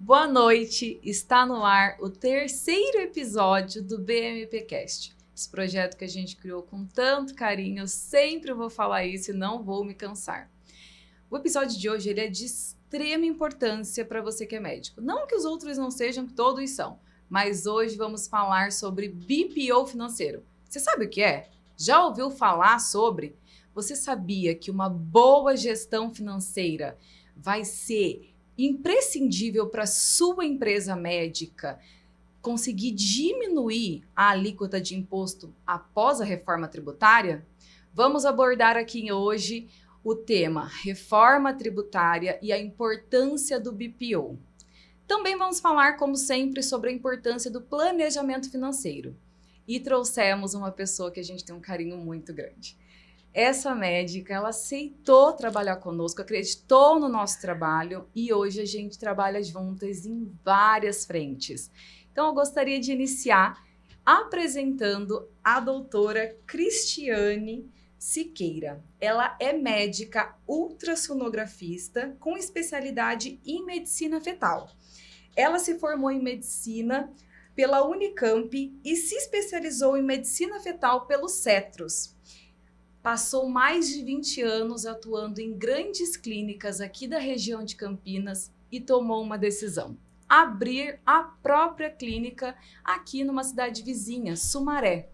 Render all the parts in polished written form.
Boa noite, está no ar o terceiro episódio do BMPcast. Esse projeto que a gente criou com tanto carinho, eu sempre vou falar isso e não vou me cansar. O episódio de hoje ele é de extrema importância para você que é médico. Não que os outros não sejam, que todos são, mas hoje vamos falar sobre BPO financeiro. Você sabe o que é? Já ouviu falar sobre? Você sabia que uma boa gestão financeira vai ser imprescindível para sua empresa médica conseguir diminuir a alíquota de imposto após a reforma tributária? Vamos abordar aqui hoje o tema reforma tributária e a importância do BPO. Também vamos falar, como sempre, sobre a importância do planejamento financeiro. E trouxemos uma pessoa que a gente tem um carinho muito grande. Essa médica, ela aceitou trabalhar conosco, acreditou no nosso trabalho e hoje a gente trabalha juntas em várias frentes. Então, eu gostaria de iniciar apresentando a doutora Cristiane Siqueira. Ela é médica ultrassonografista com especialidade em medicina fetal. Ela se formou em medicina pela Unicamp e se especializou em medicina fetal pelo Cetros. Passou mais de 20 anos atuando em grandes clínicas aqui da região de Campinas e tomou uma decisão: abrir a própria clínica aqui numa cidade vizinha, Sumaré.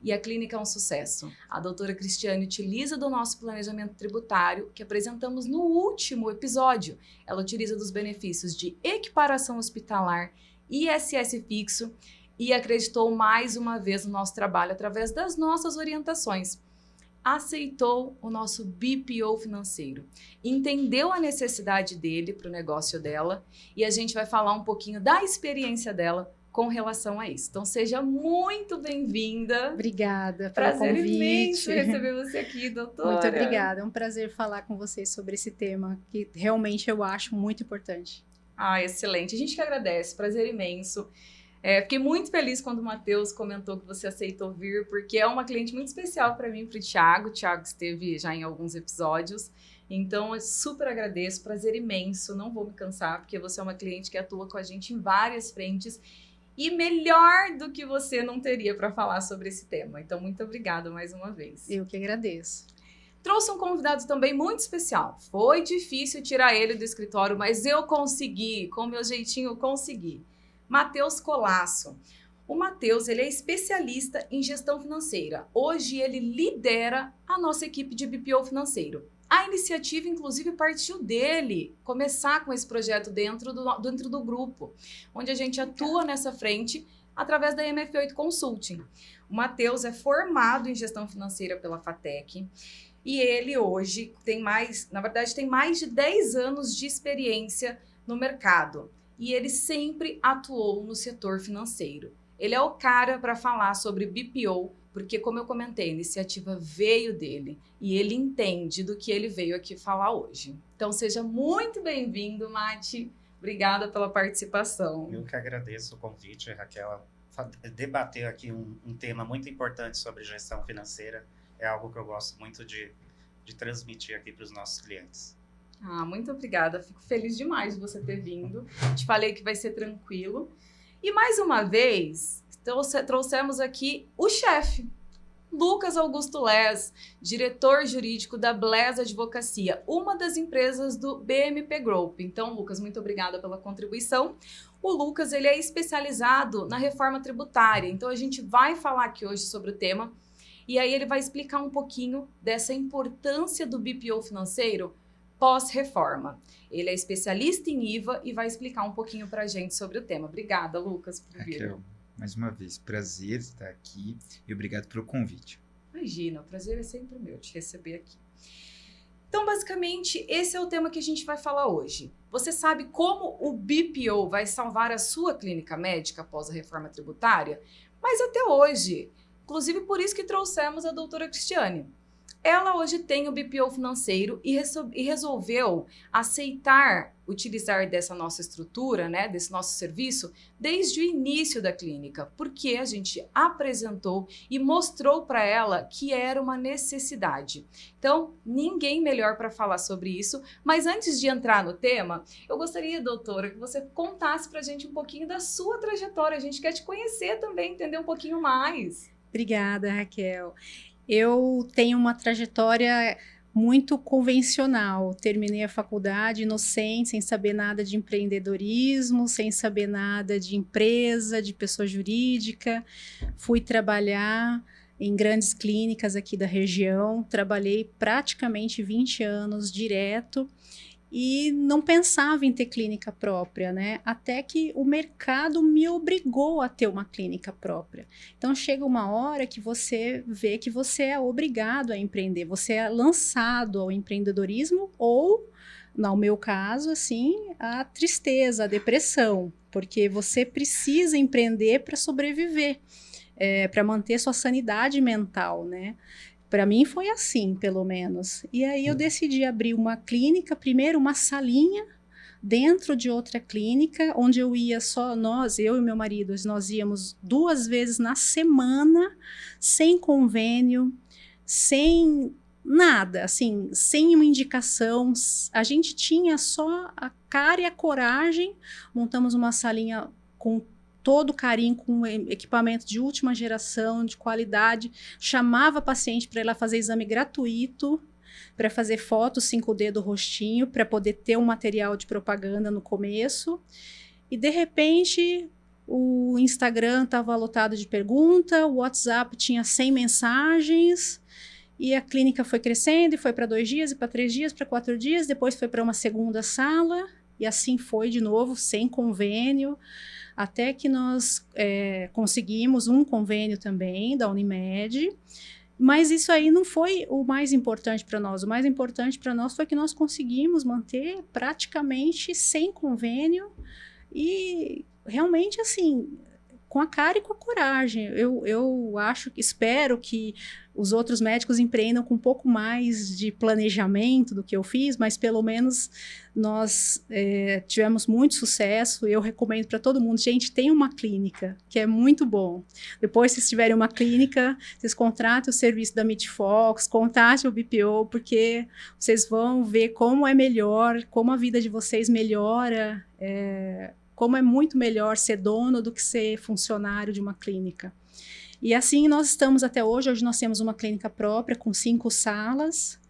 E a clínica é um sucesso. A doutora Cristiane utiliza do nosso planejamento tributário, que apresentamos no último episódio. Ela utiliza dos benefícios de equiparação hospitalar, ISS fixo e acreditou mais uma vez no nosso trabalho através das nossas orientações. Aceitou o nosso BPO financeiro, entendeu a necessidade dele para o negócio dela e a gente vai falar um pouquinho da experiência dela com relação a isso. Então, seja muito bem-vinda. Obrigada pelo prazer convite. Imenso receber você aqui, doutora. Muito obrigada, é um prazer falar com vocês sobre esse tema que realmente eu acho muito importante. Excelente. A gente que agradece, prazer imenso. Fiquei muito feliz quando o Matheus comentou que você aceitou vir, porque é uma cliente muito especial para mim e para o Thiago. O Thiago esteve já em alguns episódios, então eu super agradeço, prazer imenso, não vou me cansar, porque você é uma cliente que atua com a gente em várias frentes e melhor do que você não teria para falar sobre esse tema. Então, muito obrigada mais uma vez. Eu que agradeço. Trouxe um convidado também muito especial. Foi difícil tirar ele do escritório, mas eu consegui, com o meu jeitinho eu consegui. Matheus Colasso. O Matheus, ele é especialista em gestão financeira. Hoje ele lidera a nossa equipe de BPO financeiro. A iniciativa, inclusive, partiu dele começar com esse projeto dentro do grupo, onde a gente atua nessa frente através da MF8 Consulting. O Matheus é formado em gestão financeira pela FATEC e ele hoje tem mais de 10 anos de experiência no mercado. E ele sempre atuou no setor financeiro. Ele é o cara para falar sobre BPO, porque, como eu comentei, a iniciativa veio dele e ele entende do que ele veio aqui falar hoje. Então, seja muito bem-vindo, Mati. Obrigada pela participação. Eu que agradeço o convite, Raquel. Debater aqui um tema muito importante sobre gestão financeira é algo que eu gosto muito de transmitir aqui para os nossos clientes. Muito obrigada. Fico feliz demais de você ter vindo. Te falei que vai ser tranquilo. E mais uma vez, trouxemos aqui o chefe, Lucas Augusto Les, diretor jurídico da Bless Advocacia, uma das empresas do BMP Group. Então, Lucas, muito obrigada pela contribuição. O Lucas, ele é especializado na reforma tributária. Então, a gente vai falar aqui hoje sobre o tema. E aí ele vai explicar um pouquinho dessa importância do BPO financeiro pós-reforma. Ele é especialista em IVA e vai explicar um pouquinho para a gente sobre o tema. Obrigada, Lucas, por vir. Raquel, mais uma vez, prazer estar aqui e obrigado pelo convite. Imagina, o prazer é sempre meu te receber aqui. Então, basicamente, esse é o tema que a gente vai falar hoje. Você sabe como o BPO vai salvar a sua clínica médica após a reforma tributária? Mas até hoje, inclusive por isso que trouxemos a doutora Cristiane. Ela hoje tem o BPO financeiro e resolveu aceitar utilizar dessa nossa estrutura, né, desse nosso serviço, desde o início da clínica, porque a gente apresentou e mostrou para ela que era uma necessidade. Então, ninguém melhor para falar sobre isso, mas antes de entrar no tema, eu gostaria, doutora, que você contasse para a gente um pouquinho da sua trajetória. A gente quer te conhecer também, entender um pouquinho mais. Obrigada, Raquel. Eu tenho uma trajetória muito convencional. Terminei a faculdade inocente, sem saber nada de empreendedorismo, sem saber nada de empresa, de pessoa jurídica. Fui trabalhar em grandes clínicas aqui da região. Trabalhei praticamente 20 anos direto. E não pensava em ter clínica própria, né? Até que o mercado me obrigou a ter uma clínica própria. Então, chega uma hora que você vê que você é obrigado a empreender, você é lançado ao empreendedorismo ou, no meu caso, assim, a tristeza, a depressão, porque você precisa empreender para sobreviver, para manter sua sanidade mental, né? Para mim foi assim, pelo menos. E aí eu decidi abrir uma clínica, primeiro uma salinha dentro de outra clínica, onde eu ia só eu e meu marido, nós íamos 2 vezes na semana, sem convênio, sem nada, assim, sem uma indicação. A gente tinha só a cara e a coragem, montamos uma salinha com todo carinho, com equipamento de última geração, de qualidade, chamava a paciente para ir lá fazer exame gratuito, para fazer foto 5D do rostinho, para poder ter um material de propaganda no começo, e de repente o Instagram estava lotado de perguntas, o WhatsApp tinha 100 mensagens, e a clínica foi crescendo, e foi para 2 dias, e para 3 dias, para 4 dias, depois foi para uma segunda sala, e assim foi de novo, sem convênio, até que nós conseguimos um convênio também da Unimed, mas isso aí não foi o mais importante para nós. O mais importante para nós foi que nós conseguimos manter praticamente sem convênio e realmente assim, com a cara e com a coragem. Eu espero que os outros médicos empreendam com um pouco mais de planejamento do que eu fiz, mas pelo menos nós tivemos muito sucesso. Eu recomendo para todo mundo, gente, tem uma clínica, que é muito bom. Depois, se tiverem uma clínica, vocês contratem o serviço da MedFox, contratem o BPO, porque vocês vão ver como é melhor, como a vida de vocês melhora, como é muito melhor ser dono do que ser funcionário de uma clínica. E assim nós estamos até hoje. Hoje nós temos uma clínica própria com 5 salas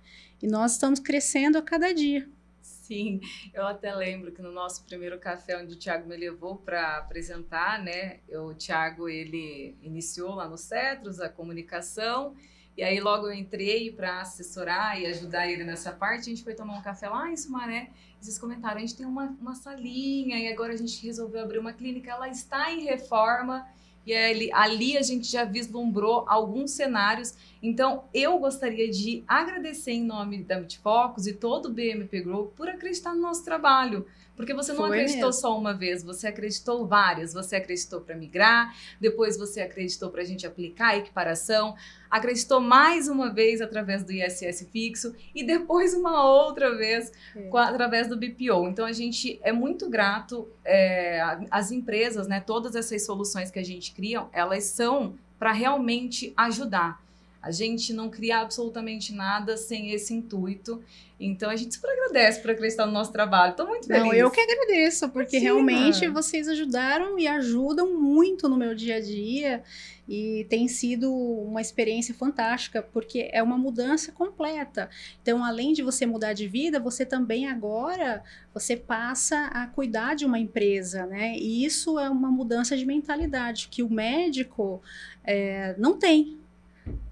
e nós estamos crescendo a cada dia. Sim, eu até lembro que no nosso primeiro café, onde o Thiago me levou para apresentar, né? O Thiago, ele iniciou lá no Cetros a comunicação, e aí logo eu entrei para assessorar e ajudar ele nessa parte. A gente foi tomar um café lá em Sumaré, e vocês comentaram, a gente tem uma salinha, e agora a gente resolveu abrir uma clínica, ela está em reforma, e ali a gente já vislumbrou alguns cenários. Então, eu gostaria de agradecer em nome da MedFocus e todo o BMP Group por acreditar no nosso trabalho. Porque você não acreditou só uma vez, você acreditou várias. Você acreditou para migrar, depois você acreditou para a gente aplicar a equiparação, acreditou mais uma vez através do ISS fixo e depois uma outra vez através do BPO. Então, a gente é muito grato. As empresas, né, todas essas soluções que a gente cria, elas são para realmente ajudar. A gente não cria absolutamente nada sem esse intuito. Então, a gente super agradece por acreditar no nosso trabalho. Estou muito feliz. Não, eu que agradeço, porque realmente vocês ajudaram e ajudam muito no meu dia a dia. E tem sido uma experiência fantástica, porque é uma mudança completa. Então, além de você mudar de vida, você também agora, você passa a cuidar de uma empresa, né? E isso é uma mudança de mentalidade, que o médico não tem.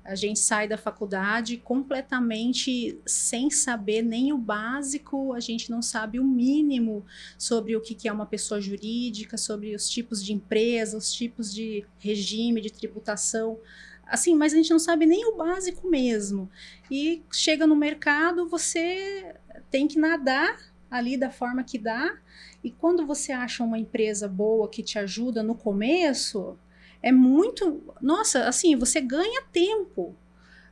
A gente sai da faculdade completamente sem saber nem o básico, a gente não sabe o mínimo sobre o que é uma pessoa jurídica, sobre os tipos de empresa, os tipos de regime, de tributação, assim, mas a gente não sabe nem o básico mesmo. E chega no mercado, você tem que nadar ali da forma que dá, e quando você acha uma empresa boa que te ajuda no começo, é muito... Nossa, assim, você ganha tempo.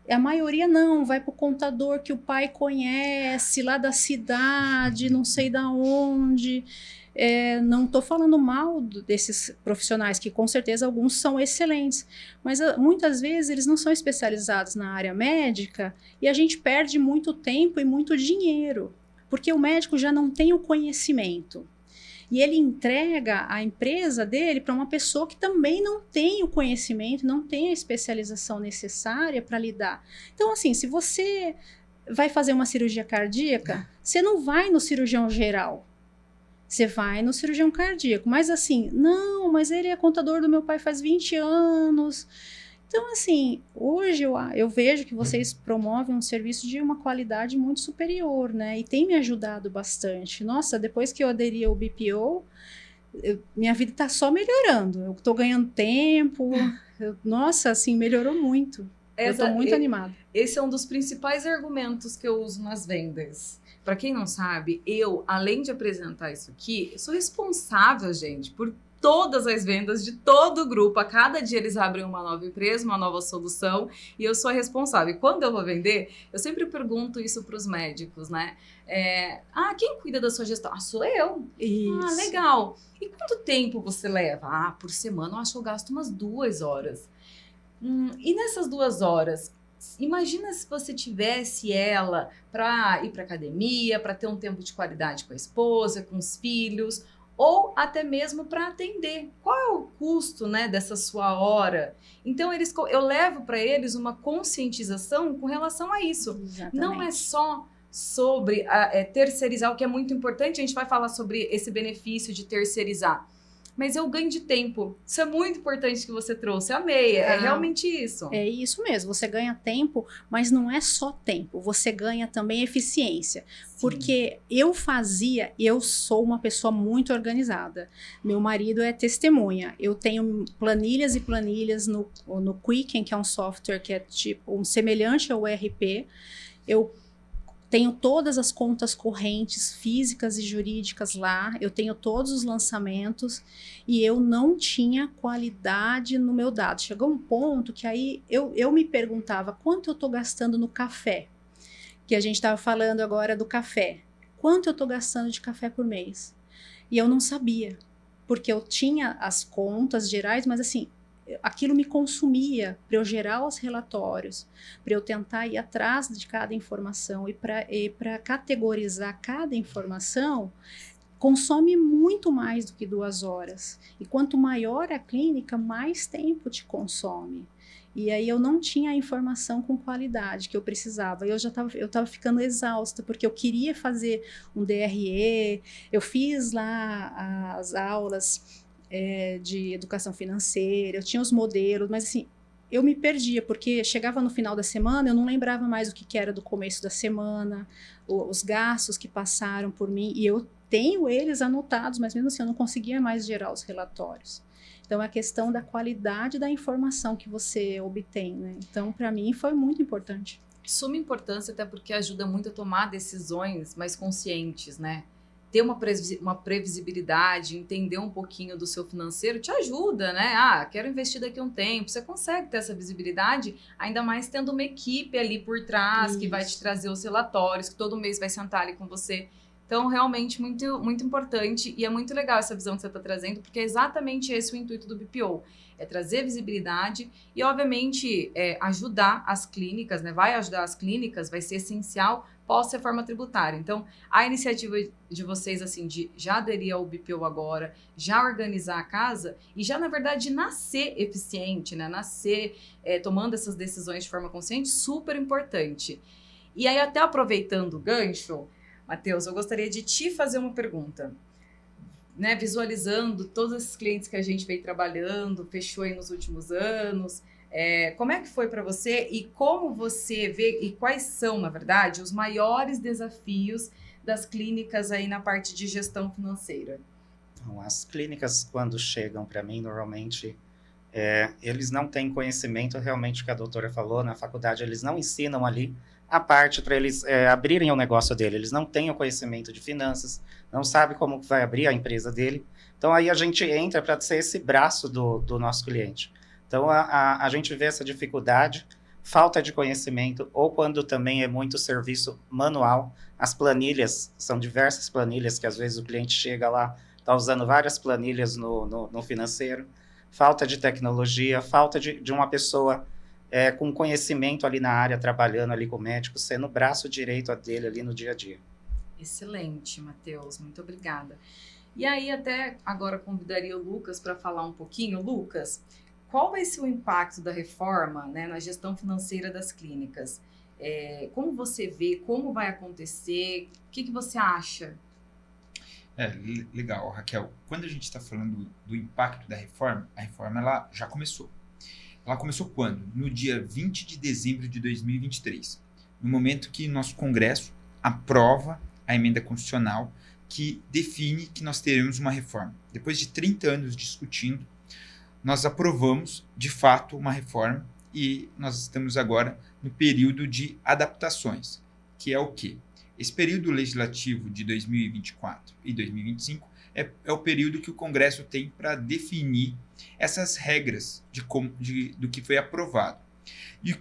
A maioria não, vai para o contador que o pai conhece, lá da cidade, não sei da onde. Não estou falando mal desses profissionais, que com certeza alguns são excelentes, mas muitas vezes eles não são especializados na área médica e a gente perde muito tempo e muito dinheiro, porque o médico já não tem o conhecimento. E ele entrega a empresa dele para uma pessoa que também não tem o conhecimento, não tem a especialização necessária para lidar. Então, assim, se você vai fazer uma cirurgia cardíaca, você não vai no cirurgião geral. Você vai no cirurgião cardíaco. Mas assim, não, mas ele é contador do meu pai faz 20 anos. Então, assim, hoje eu vejo que vocês promovem um serviço de uma qualidade muito superior, né? E tem me ajudado bastante. Nossa, depois que eu aderi ao BPO, minha vida está só melhorando. Eu estou ganhando tempo. Nossa, assim, melhorou muito. Eu estou muito animada. Esse é um dos principais argumentos que eu uso nas vendas. Para quem não sabe, eu, além de apresentar isso aqui, eu sou responsável, gente, por todas as vendas de todo o grupo. A cada dia eles abrem uma nova empresa, uma nova solução, e eu sou a responsável. E quando eu vou vender, eu sempre pergunto isso para os médicos, né? Quem cuida da sua gestão? Sou eu. Isso. Legal. E quanto tempo você leva? Por semana eu acho que eu gasto umas 2 horas. E nessas 2 horas, imagina se você tivesse ela para ir para academia, para ter um tempo de qualidade com a esposa, com os filhos, ou até mesmo para atender. Qual é o custo, né, dessa sua hora? Então, eu levo para eles uma conscientização com relação a isso. Exatamente. Não é só sobre terceirizar, o que é muito importante, a gente vai falar sobre esse benefício de terceirizar. Mas eu ganho de tempo. Isso é muito importante que você trouxe. Amei, é realmente isso. É isso mesmo, você ganha tempo, mas não é só tempo, você ganha também eficiência. Sim. Porque eu sou uma pessoa muito organizada. Meu marido é testemunha. Eu tenho planilhas e planilhas no Quicken, que é um software que é tipo semelhante ao ERP. Eu tenho todas as contas correntes físicas e jurídicas lá, eu tenho todos os lançamentos e eu não tinha qualidade no meu dado. Chegou um ponto que aí eu me perguntava quanto eu estou gastando no café, que a gente estava falando agora do café. Quanto eu estou gastando de café por mês? E eu não sabia, porque eu tinha as contas gerais, mas assim, aquilo me consumia para eu gerar os relatórios, para eu tentar ir atrás de cada informação e para categorizar cada informação, consome muito mais do que 2 horas. E quanto maior a clínica, mais tempo te consome. E aí eu não tinha a informação com qualidade que eu precisava. Eu estava ficando exausta, porque eu queria fazer um DRE, eu fiz lá as aulas de educação financeira, eu tinha os modelos, mas assim, eu me perdia, porque chegava no final da semana, eu não lembrava mais o que era do começo da semana, os gastos que passaram por mim, e eu tenho eles anotados, mas mesmo assim eu não conseguia mais gerar os relatórios. Então, é a questão da qualidade da informação que você obtém, né? Então, para mim, foi muito importante. Suma importância, até porque ajuda muito a tomar decisões mais conscientes, né? Ter uma previsibilidade, entender um pouquinho do seu financeiro te ajuda, né? Quero investir daqui a um tempo. Você consegue ter essa visibilidade, ainda mais tendo uma equipe ali por trás, que vai te trazer os relatórios, que todo mês vai sentar ali com você. Então, realmente, muito, muito importante, e é muito legal essa visão que você está trazendo, porque é exatamente esse o intuito do BPO, é trazer visibilidade e, obviamente, ajudar as clínicas, né? Vai ajudar as clínicas, vai ser essencial pós-reforma tributária. Então, a iniciativa de vocês, assim, de já aderir ao BPO agora, já organizar a casa e já, na verdade, nascer eficiente, né? Nascer tomando essas decisões de forma consciente, super importante. E aí, até aproveitando o gancho, Matheus, eu gostaria de te fazer uma pergunta, né? Visualizando todos esses clientes que a gente veio trabalhando, fechou aí nos últimos anos, como é que foi para você e como você vê e quais são, na verdade, os maiores desafios das clínicas aí na parte de gestão financeira? Então, as clínicas, quando chegam para mim, normalmente, eles não têm conhecimento realmente que a doutora falou, na faculdade eles não ensinam ali a parte para eles abrirem o negócio dele. Eles não têm o conhecimento de finanças, não sabem como vai abrir a empresa dele. Então, aí a gente entra para ser esse braço do nosso cliente. Então, a gente vê essa dificuldade, falta de conhecimento, ou quando também é muito serviço manual. As planilhas, são diversas planilhas que às vezes o cliente chega lá, está usando várias planilhas no financeiro. Falta de tecnologia, falta de uma pessoa com conhecimento ali na área, trabalhando ali com o médico, sendo o braço direito dele ali no dia a dia. Excelente, Matheus, muito obrigada. E aí até agora convidaria o Lucas para falar um pouquinho. Lucas, qual vai ser o impacto da reforma, né, na gestão financeira das clínicas? Como você vê, como vai acontecer, o que você acha? Legal, Raquel. Quando a gente está falando do impacto da reforma, a reforma ela já começou. Ela começou quando? No dia 20 de dezembro de 2023, no momento que nosso Congresso aprova a emenda constitucional que define que nós teremos uma reforma. Depois de 30 anos discutindo, nós aprovamos, de fato, uma reforma e nós estamos agora no período de adaptações, que é o quê? Esse período legislativo de 2024 e 2025 é o período que o Congresso tem para definir essas regras do que foi aprovado. E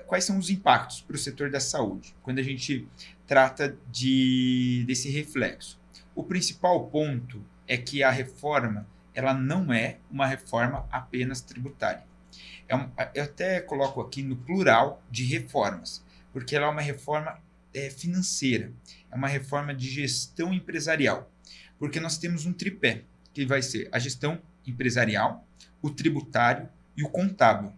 quais são os impactos para o setor da saúde, quando a gente trata desse reflexo? O principal ponto é que a reforma ela não é uma reforma apenas tributária. Eu até coloco aqui no plural de reformas, porque ela é uma reforma financeira, é uma reforma de gestão empresarial, porque nós temos um tripé, que vai ser a gestão empresarial, o tributário e o contábil.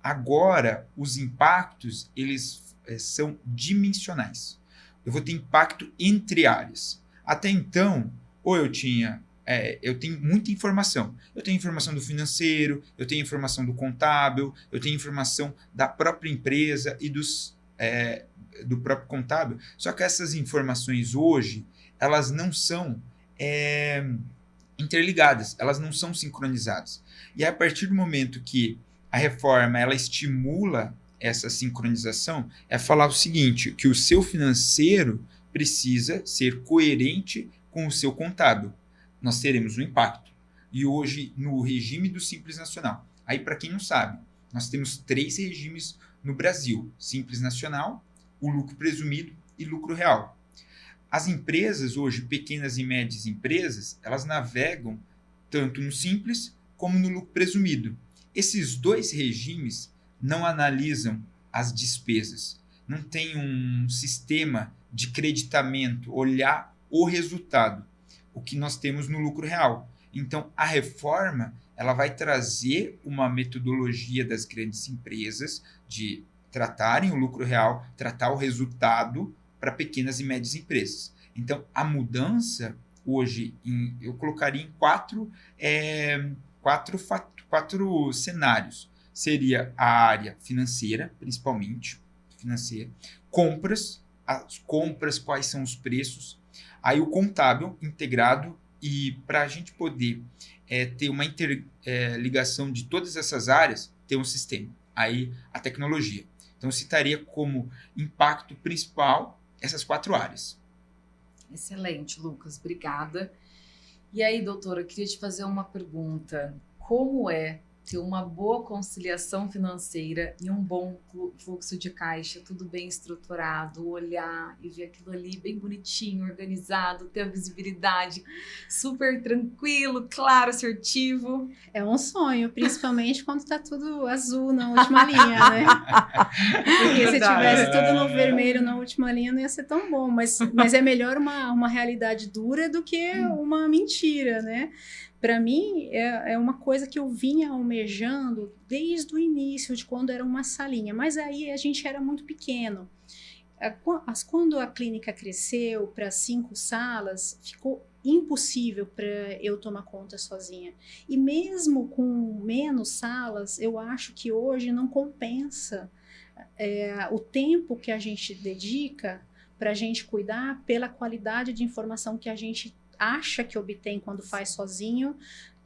Agora, os impactos, eles são dimensionais. Eu vou ter impacto entre áreas. Até então, ou eu tenho muita informação. Eu tenho informação do financeiro, eu tenho informação do contábil, eu tenho informação da própria empresa e do próprio contábil. Só que essas informações hoje, elas não são interligadas, elas não são sincronizadas. E a partir do momento que a reforma ela estimula essa sincronização, é falar o seguinte, que o seu financeiro precisa ser coerente com o seu contábil. Nós teremos um impacto. E hoje, no regime do Simples Nacional, aí para quem não sabe, nós temos 3 regimes no Brasil: Simples Nacional, o lucro presumido e lucro real. As empresas hoje, pequenas e médias empresas, elas navegam tanto no Simples como no lucro presumido. Esses 2 regimes não analisam as despesas, não tem um sistema de creditamento, olhar o resultado, o que nós temos no lucro real. Então, a reforma ela vai trazer uma metodologia das grandes empresas de tratarem o lucro real, tratar o resultado para pequenas e médias empresas. Então, a mudança hoje, eu colocaria em 4 cenários. Seria a área financeira, principalmente, compras, as compras, quais são os preços, aí o contábil integrado, e para a gente poder ter uma interligação de todas essas áreas, ter um sistema, aí a tecnologia. Então, eu citaria como impacto principal essas 4 áreas. Excelente, Lucas, obrigada. E aí, doutora, eu queria te fazer uma pergunta. Como é ter uma boa conciliação financeira e um bom fluxo de caixa, tudo bem estruturado, olhar e ver aquilo ali bem bonitinho, organizado, ter a visibilidade, super tranquilo, claro, assertivo? É um sonho, principalmente quando está tudo azul na última linha, né? Porque se tivesse tudo no vermelho na última linha não ia ser tão bom, mas é melhor uma realidade dura do que uma mentira, né? Para mim, é uma coisa que eu vinha almejando desde o início, de quando era uma salinha. Mas aí a gente era muito pequeno. Quando a clínica cresceu para 5 salas, ficou impossível para eu tomar conta sozinha. E mesmo com menos salas, eu acho que hoje não compensa o tempo que a gente dedica para a gente cuidar pela qualidade de informação que a gente acha que obtém quando faz sozinho,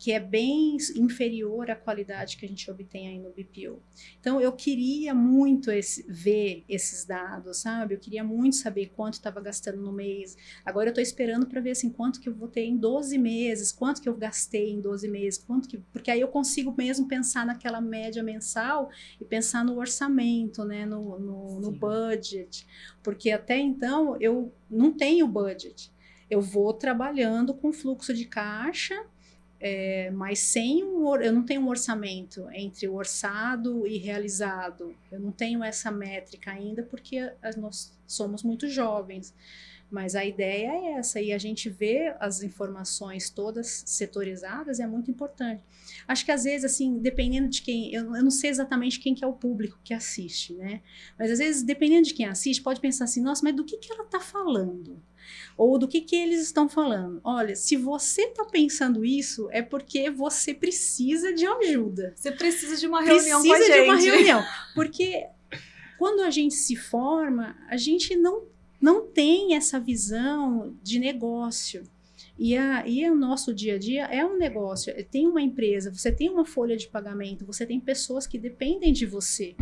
que é bem inferior à qualidade que a gente obtém aí no BPO. Então, eu queria muito ver esses dados, sabe? Eu queria muito saber quanto estava gastando no mês. Agora eu estou esperando para ver assim, quanto que eu vou ter em 12 meses, quanto que eu gastei em 12 meses, porque aí eu consigo mesmo pensar naquela média mensal e pensar no orçamento, né? no budget. Porque até então eu não tenho budget. Eu vou trabalhando com fluxo de caixa, mas eu não tenho um orçamento entre o orçado e realizado. Eu não tenho essa métrica ainda porque nós somos muito jovens. Mas a ideia é essa, e a gente vê as informações todas setorizadas é muito importante. Acho que às vezes, assim, dependendo de quem, eu não sei exatamente quem que é o público que assiste, né? Mas às vezes, dependendo de quem assiste, pode pensar assim, nossa, mas do que ela está falando? Ou do que eles estão falando? Olha, se você está pensando isso, é porque você precisa de ajuda. Você precisa de uma reunião com a gente. Precisa de uma reunião, porque quando a gente se forma, a gente não tem essa visão de negócio. E o nosso dia a dia é um negócio. Tem uma empresa, você tem uma folha de pagamento, você tem pessoas que dependem de você.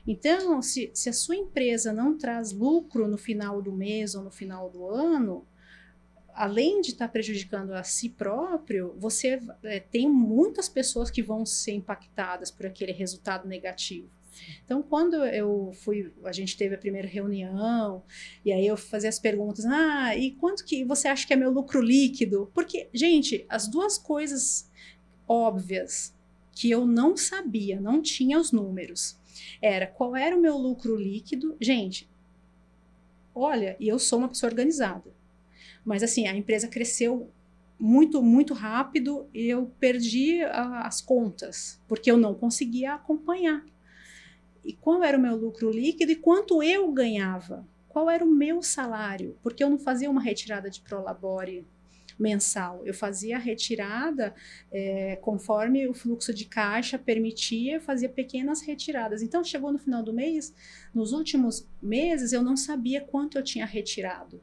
Então, se a sua empresa não traz lucro no final do mês ou no final do ano, além de estar prejudicando a si próprio, você tem muitas pessoas que vão ser impactadas por aquele resultado negativo. Então, quando a gente teve a primeira reunião, e aí eu fazia as perguntas, e quanto que você acha que é meu lucro líquido? Porque, gente, as duas coisas óbvias que eu não sabia, não tinha os números, era qual era o meu lucro líquido. Gente, olha, e eu sou uma pessoa organizada, mas assim, a empresa cresceu muito, muito rápido e eu perdi as contas, porque eu não conseguia acompanhar. E qual era o meu lucro líquido e quanto eu ganhava? Qual era o meu salário? Porque eu não fazia uma retirada de Prolabore mensal. Eu fazia a retirada conforme o fluxo de caixa permitia, fazia pequenas retiradas. Então, chegou no final do mês, nos últimos meses, eu não sabia quanto eu tinha retirado.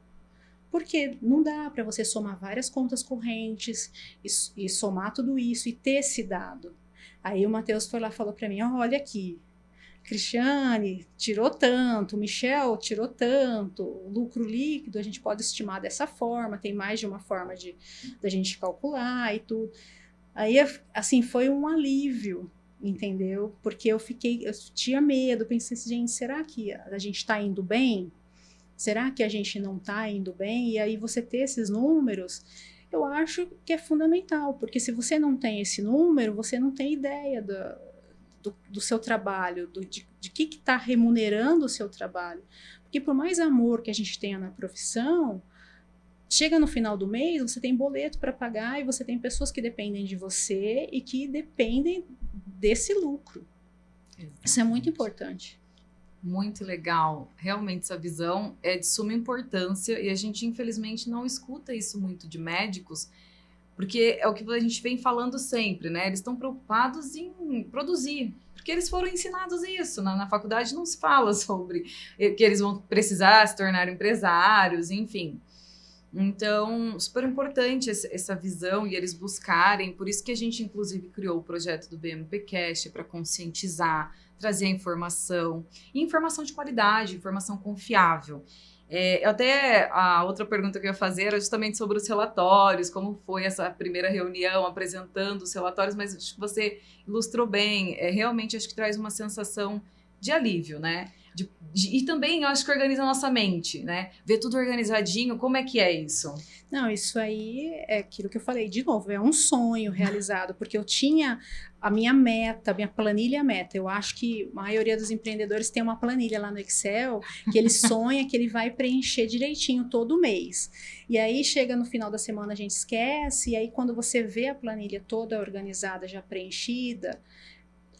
Porque não dá para você somar várias contas correntes e somar tudo isso e ter esse dado. Aí o Matheus foi lá e falou para mim, olha aqui, Cristiane tirou tanto, Michel tirou tanto, o lucro líquido a gente pode estimar dessa forma, tem mais de uma forma da gente calcular e tudo. Aí, assim, foi um alívio, entendeu? Porque eu tinha medo, pensei assim, gente, será que a gente está indo bem? Será que a gente não está indo bem? E aí você ter esses números, eu acho que é fundamental, porque se você não tem esse número, você não tem ideia do seu trabalho, de que está remunerando o seu trabalho. Porque por mais amor que a gente tenha na profissão, chega no final do mês, você tem boleto para pagar e você tem pessoas que dependem de você e que dependem desse lucro. Exatamente. Isso é muito importante. Muito legal. Realmente essa visão é de suma importância e a gente infelizmente não escuta isso muito de médicos, porque é o que a gente vem falando sempre, né? Eles estão preocupados em produzir, porque eles foram ensinados isso. Na faculdade não se fala sobre que eles vão precisar se tornar empresários, enfim. Então, super importante essa visão e eles buscarem. Por isso que a gente, inclusive, criou o projeto do BMPcast para conscientizar, trazer a informação, e informação de qualidade, informação confiável. A outra pergunta que eu ia fazer era justamente sobre os relatórios, como foi essa primeira reunião apresentando os relatórios, mas acho que você ilustrou bem, realmente acho que traz uma sensação de alívio, né? E também eu acho que organiza a nossa mente, né? Ver tudo organizadinho, como é que é isso? Não, isso aí é aquilo que eu falei, de novo, é um sonho realizado, porque eu tinha a minha meta, a minha planilha meta. Eu acho que a maioria dos empreendedores tem uma planilha lá no Excel, que ele sonha que ele vai preencher direitinho todo mês. E aí chega no final da semana, a gente esquece, e aí quando você vê a planilha toda organizada, já preenchida,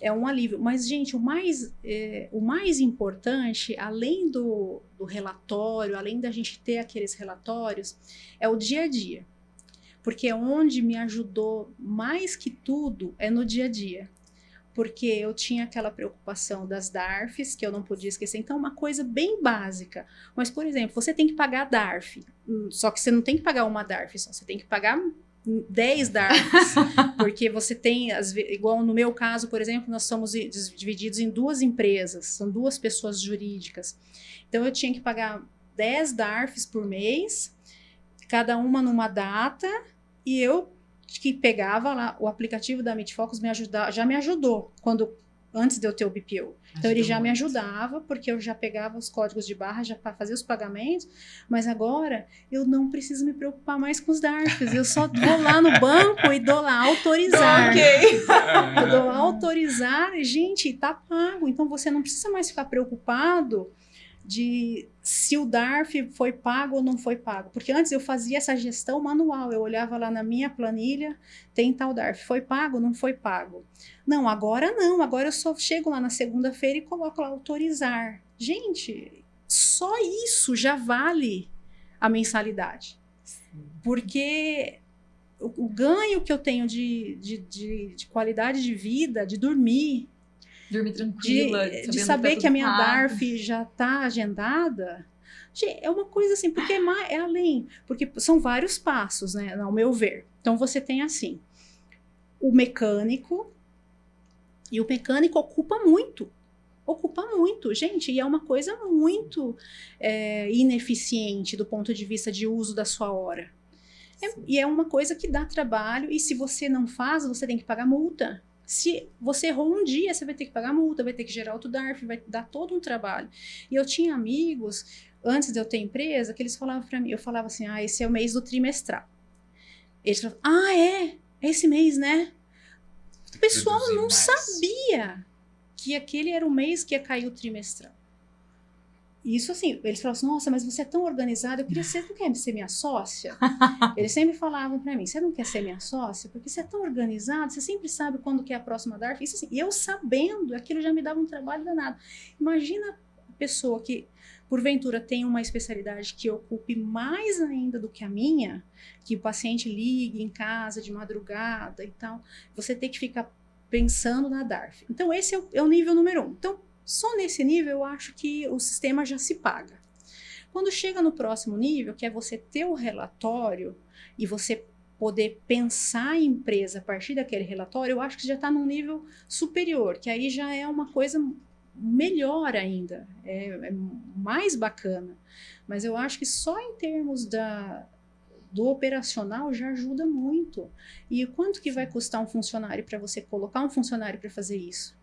é um alívio. Mas, gente, o mais importante, além do relatório, além da gente ter aqueles relatórios, é o dia a dia. Porque onde me ajudou mais que tudo é no dia a dia. porque eu tinha aquela preocupação das DARFs, que eu não podia esquecer. Então, uma coisa bem básica. Mas, por exemplo, você tem que pagar a DARF, só que você não tem que pagar uma DARF, só você tem que pagar 10 DARFs, porque você tem, igual no meu caso, por exemplo, nós somos divididos em 2 empresas, são 2 pessoas jurídicas. Então, eu tinha que pagar 10 DARFs por mês, cada uma numa data, e eu que pegava lá, o aplicativo da MeetFocus já me ajudou, antes de eu ter o BPO. Então, ele já me ajudava, porque eu já pegava os códigos de barra, já fazia os pagamentos, mas agora eu não preciso me preocupar mais com os DARFs, eu só vou lá no banco e dou lá autorizar. Eu dou lá autorizar, e, gente, tá pago, então você não precisa mais ficar preocupado de se o DARF foi pago ou não foi pago. Porque antes eu fazia essa gestão manual, eu olhava lá na minha planilha, tem tal DARF, foi pago ou não foi pago? Não, agora eu só chego lá na segunda-feira e coloco lá autorizar. Gente, só isso já vale a mensalidade. Porque o ganho que eu tenho de qualidade de vida, de dormir tranquila, de saber que a minha pago. DARF já está agendada, é uma coisa assim, porque é além, porque são vários passos, né, ao meu ver. Então, você tem assim, o mecânico, e o mecânico ocupa muito, gente, e é uma coisa muito ineficiente do ponto de vista de uso da sua hora. E é uma coisa que dá trabalho, e se você não faz, você tem que pagar multa. Se você errou um dia, você vai ter que pagar multa, vai ter que gerar outro DARF, vai dar todo um trabalho. E eu tinha amigos, antes de eu ter empresa, que eles falavam para mim, eu falava assim, esse é o mês do trimestral. Eles falavam, é esse mês, né? O pessoal não sabia que aquele era o mês que ia cair o trimestral. Isso assim, eles falavam assim, nossa, mas você é tão organizado, você não quer ser minha sócia? Eles sempre falavam pra mim, você não quer ser minha sócia? Porque você é tão organizado, você sempre sabe quando que é a próxima DARF. Isso assim, e eu sabendo, aquilo já me dava um trabalho danado. Imagina a pessoa que, porventura, tem uma especialidade que ocupe mais ainda do que a minha, que o paciente ligue em casa de madrugada e tal, você tem que ficar pensando na DARF. Então, esse é o nível número 1. Então, só nesse nível eu acho que o sistema já se paga. Quando chega no próximo nível, que é você ter o relatório e você poder pensar a empresa a partir daquele relatório, eu acho que já está num nível superior, que aí já é uma coisa melhor ainda, é mais bacana. Mas eu acho que só em termos do operacional já ajuda muito. E quanto que vai custar um funcionário para você colocar um funcionário para fazer isso?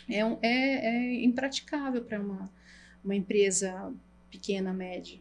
É impraticável para uma empresa pequena, média.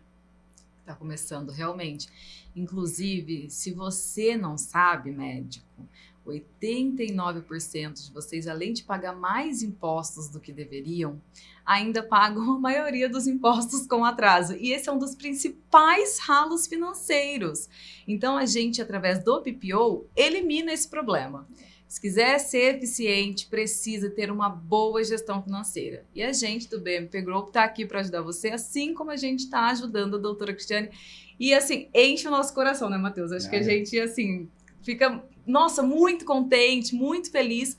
Está começando, realmente. Inclusive, se você não sabe, médico, 89% de vocês, além de pagar mais impostos do que deveriam, ainda pagam a maioria dos impostos com atraso. E esse é um dos principais ralos financeiros. Então, a gente, através do BPO, elimina esse problema. Se quiser ser eficiente, precisa ter uma boa gestão financeira. E a gente do BMP Group está aqui para ajudar você, assim como a gente está ajudando a doutora Cristiane. E assim, enche o nosso coração, né, Matheus? Acho que a gente, assim, fica, nossa, muito contente, muito feliz,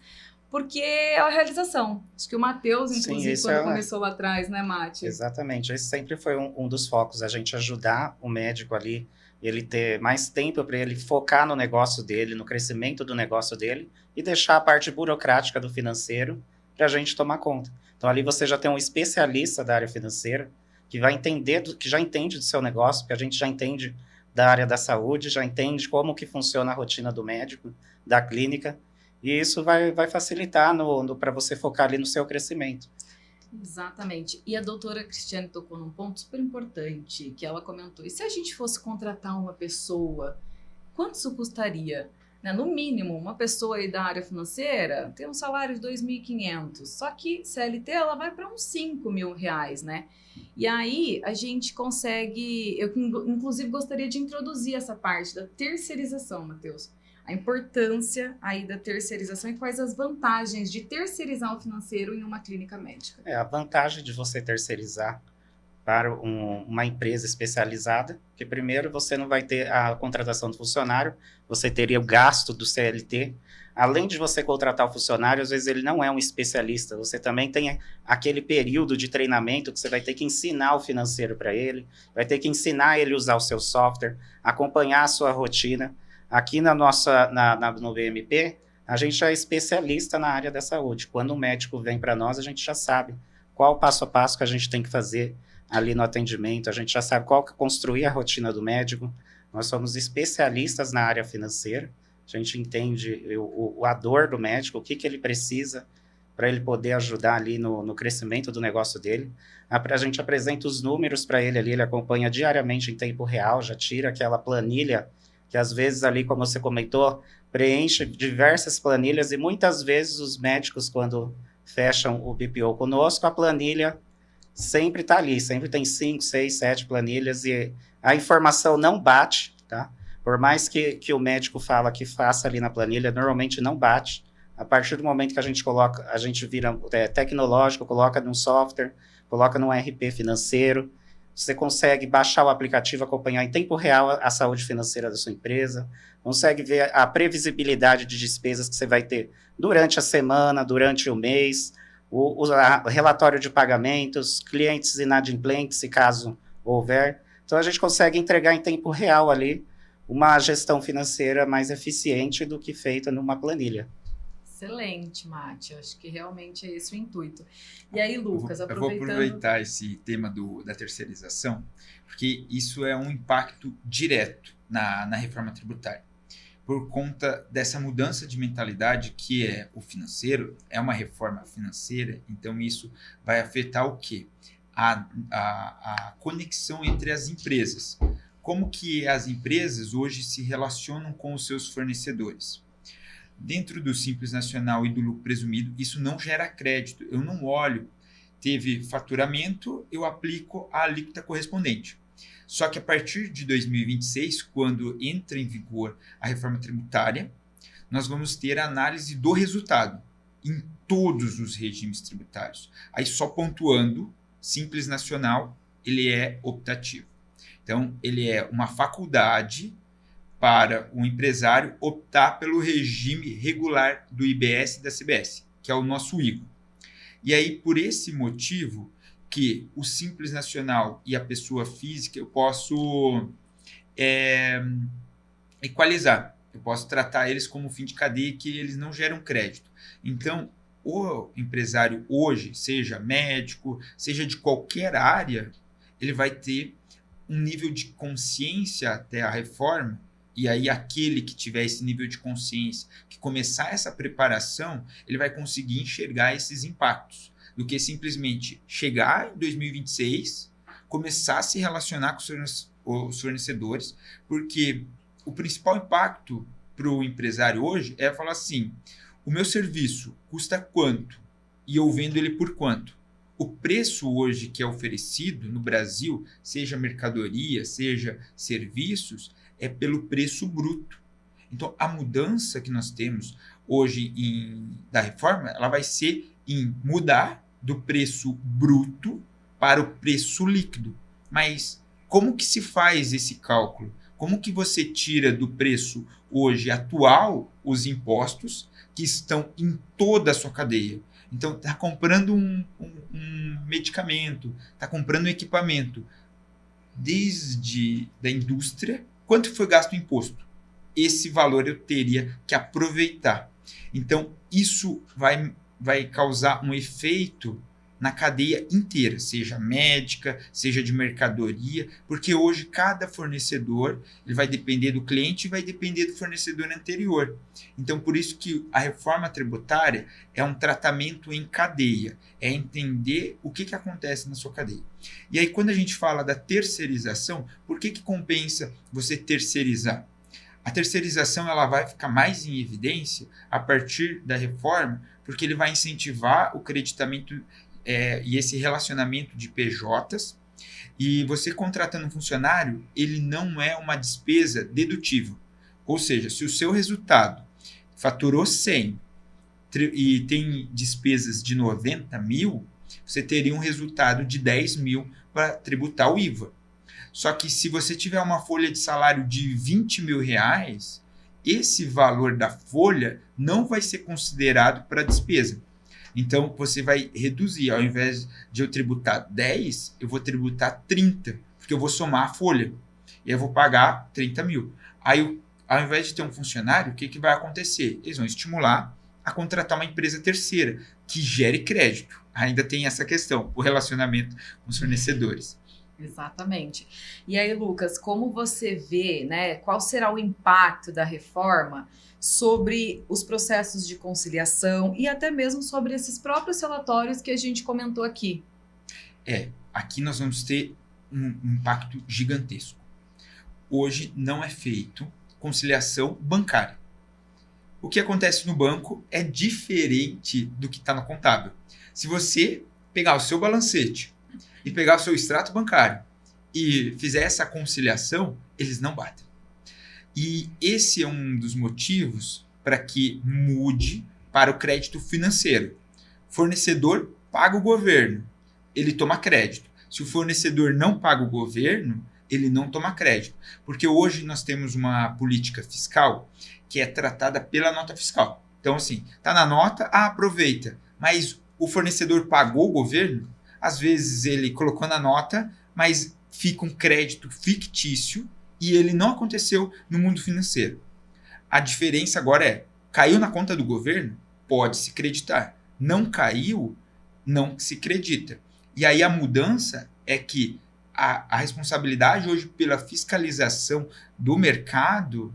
porque é a realização. Acho que o Matheus, inclusive, quando começou lá atrás, né, Mati? Exatamente. Esse sempre foi um dos focos, a gente ajudar o médico ali, ele ter mais tempo para ele focar no negócio dele, no crescimento do negócio dele, e deixar a parte burocrática do financeiro para a gente tomar conta. Então, ali você já tem um especialista da área financeira que vai entender, que já entende do seu negócio, porque a gente já entende da área da saúde, já entende como que funciona a rotina do médico, da clínica, e isso vai facilitar para você focar ali no seu crescimento. Exatamente. E a doutora Cristiane tocou num ponto super importante, que ela comentou, e se a gente fosse contratar uma pessoa, quanto isso custaria? No mínimo, uma pessoa aí da área financeira tem um salário de 2.500, só que CLT ela vai para uns 5 mil reais, né? E aí a gente consegue, eu inclusive gostaria de introduzir essa parte da terceirização, Matheus. A importância aí da terceirização e quais as vantagens de terceirizar o financeiro em uma clínica médica. A vantagem de você terceirizar para uma empresa especializada, que primeiro você não vai ter a contratação do funcionário, você teria o gasto do CLT. Além de você contratar o funcionário, às vezes ele não é um especialista, você também tem aquele período de treinamento que você vai ter que ensinar o financeiro para ele, vai ter que ensinar ele a usar o seu software, acompanhar a sua rotina. Aqui no BMP, a gente é especialista na área da saúde. Quando o médico vem para nós, a gente já sabe qual o passo a passo que a gente tem que fazer ali no atendimento, a gente já sabe qual que é construir a rotina do médico. Nós somos especialistas na área financeira, a gente entende a dor do médico, o que ele precisa para ele poder ajudar ali no crescimento do negócio dele. A gente apresenta os números para ele ali, ele acompanha diariamente em tempo real, já tira aquela planilha, que às vezes ali, como você comentou, preenche diversas planilhas, e muitas vezes os médicos, quando fecham o BPO conosco, a planilha sempre está ali, sempre tem 5, 6, 7 planilhas, e a informação não bate, tá? Por mais que o médico fala que faça ali na planilha, normalmente não bate. A partir do momento que a gente vira tecnológico, coloca num software, coloca num RP financeiro, você consegue baixar o aplicativo, acompanhar em tempo real a saúde financeira da sua empresa, consegue ver a previsibilidade de despesas que você vai ter durante a semana, durante o mês, o relatório de pagamentos, clientes inadimplentes, se caso houver. Então, a gente consegue entregar em tempo real ali uma gestão financeira mais eficiente do que feita numa planilha. Excelente, Mati. Acho que realmente é esse o intuito. E aí, Lucas, eu vou aproveitar esse tema da terceirização, porque isso é um impacto direto na reforma tributária. Por conta dessa mudança de mentalidade que é o financeiro, é uma reforma financeira, então isso vai afetar o quê? A conexão entre as empresas. Como que as empresas hoje se relacionam com os seus fornecedores? Dentro do Simples Nacional e do lucro presumido, isso não gera crédito. Eu não olho, teve faturamento, eu aplico a alíquota correspondente. Só que a partir de 2026, quando entra em vigor a reforma tributária, nós vamos ter a análise do resultado em todos os regimes tributários. Aí só pontuando, Simples Nacional, ele é optativo. Então, ele é uma faculdade para o empresário optar pelo regime regular do IBS e da CBS, que é o nosso IGO. E aí, por esse motivo, que o Simples Nacional e a pessoa física, eu posso equalizar. Eu posso tratar eles como fim de cadeia, que eles não geram crédito. Então, o empresário hoje, seja médico, seja de qualquer área, ele vai ter um nível de consciência até a reforma, e aí aquele que tiver esse nível de consciência, que começar essa preparação, ele vai conseguir enxergar esses impactos, do que simplesmente chegar em 2026, começar a se relacionar com os fornecedores, porque o principal impacto para o empresário hoje é falar assim, o meu serviço custa quanto? E eu vendo ele por quanto? O preço hoje que é oferecido no Brasil, seja mercadoria, seja serviços, é pelo preço bruto. Então, a mudança que nós temos hoje da reforma, ela vai ser em mudar do preço bruto para o preço líquido. Mas como que se faz esse cálculo? Como que você tira do preço hoje atual os impostos que estão em toda a sua cadeia? Então, está comprando um medicamento, está comprando um equipamento, desde da indústria, quanto foi gasto o imposto? Esse valor eu teria que aproveitar. Então, isso vai causar um efeito na cadeia inteira, seja médica, seja de mercadoria, porque hoje cada fornecedor ele vai depender do cliente e vai depender do fornecedor anterior. Então, por isso que a reforma tributária é um tratamento em cadeia, é entender o que acontece na sua cadeia. E aí, quando a gente fala da terceirização, por que compensa você terceirizar? A terceirização ela vai ficar mais em evidência a partir da reforma, porque ele vai incentivar o creditamento e esse relacionamento de PJs, e você contratando um funcionário, ele não é uma despesa dedutível. Ou seja, se o seu resultado faturou 100 e tem despesas de 90 mil, você teria um resultado de 10 mil para tributar o IVA. Só que se você tiver uma folha de salário de 20 mil reais, esse valor da folha não vai ser considerado para despesa. Então, você vai reduzir. Ao invés de eu tributar 10, eu vou tributar 30, porque eu vou somar a folha. E eu vou pagar 30 mil. Aí, ao invés de ter um funcionário, o que vai acontecer? Eles vão estimular a contratar uma empresa terceira, que gere crédito. Ainda tem essa questão, o relacionamento com os fornecedores. Exatamente. E aí, Lucas, como você vê, né, qual será o impacto da reforma sobre os processos de conciliação e até mesmo sobre esses próprios relatórios que a gente comentou aqui? Aqui nós vamos ter um impacto gigantesco. Hoje não é feito conciliação bancária. O que acontece no banco é diferente do que está no contábil. Se você pegar o seu balancete e pegar o seu extrato bancário e fizer essa conciliação, eles não batem. E esse é um dos motivos para que mude para o crédito financeiro. Fornecedor paga o governo, ele toma crédito. Se o fornecedor não paga o governo, ele não toma crédito. Porque hoje nós temos uma política fiscal que é tratada pela nota fiscal. Então, assim, tá na nota, aproveita. Mas o fornecedor pagou o governo, às vezes ele colocou na nota, mas fica um crédito fictício e ele não aconteceu no mundo financeiro. A diferença agora é, caiu na conta do governo, pode se creditar. Não caiu, não se acredita. E aí a mudança é que a responsabilidade hoje pela fiscalização do mercado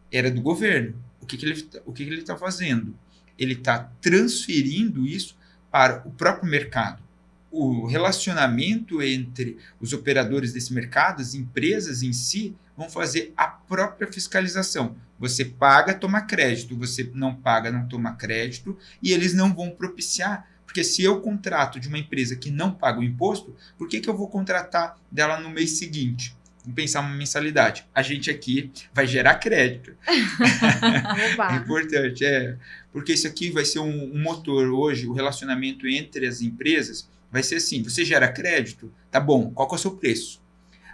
era do governo. O que ele está fazendo? Ele está transferindo isso para o próprio mercado. O relacionamento entre os operadores desse mercado, as empresas em si, vão fazer a própria fiscalização. Você paga, toma crédito. Você não paga, não toma crédito. E eles não vão propiciar. Porque se eu contrato de uma empresa que não paga o imposto, por que eu vou contratar dela no mês seguinte? Vamos pensar uma mensalidade. A gente aqui vai gerar crédito. É importante, porque isso aqui vai ser um motor hoje, o relacionamento entre as empresas vai ser assim, você gera crédito, tá bom, qual que é o seu preço?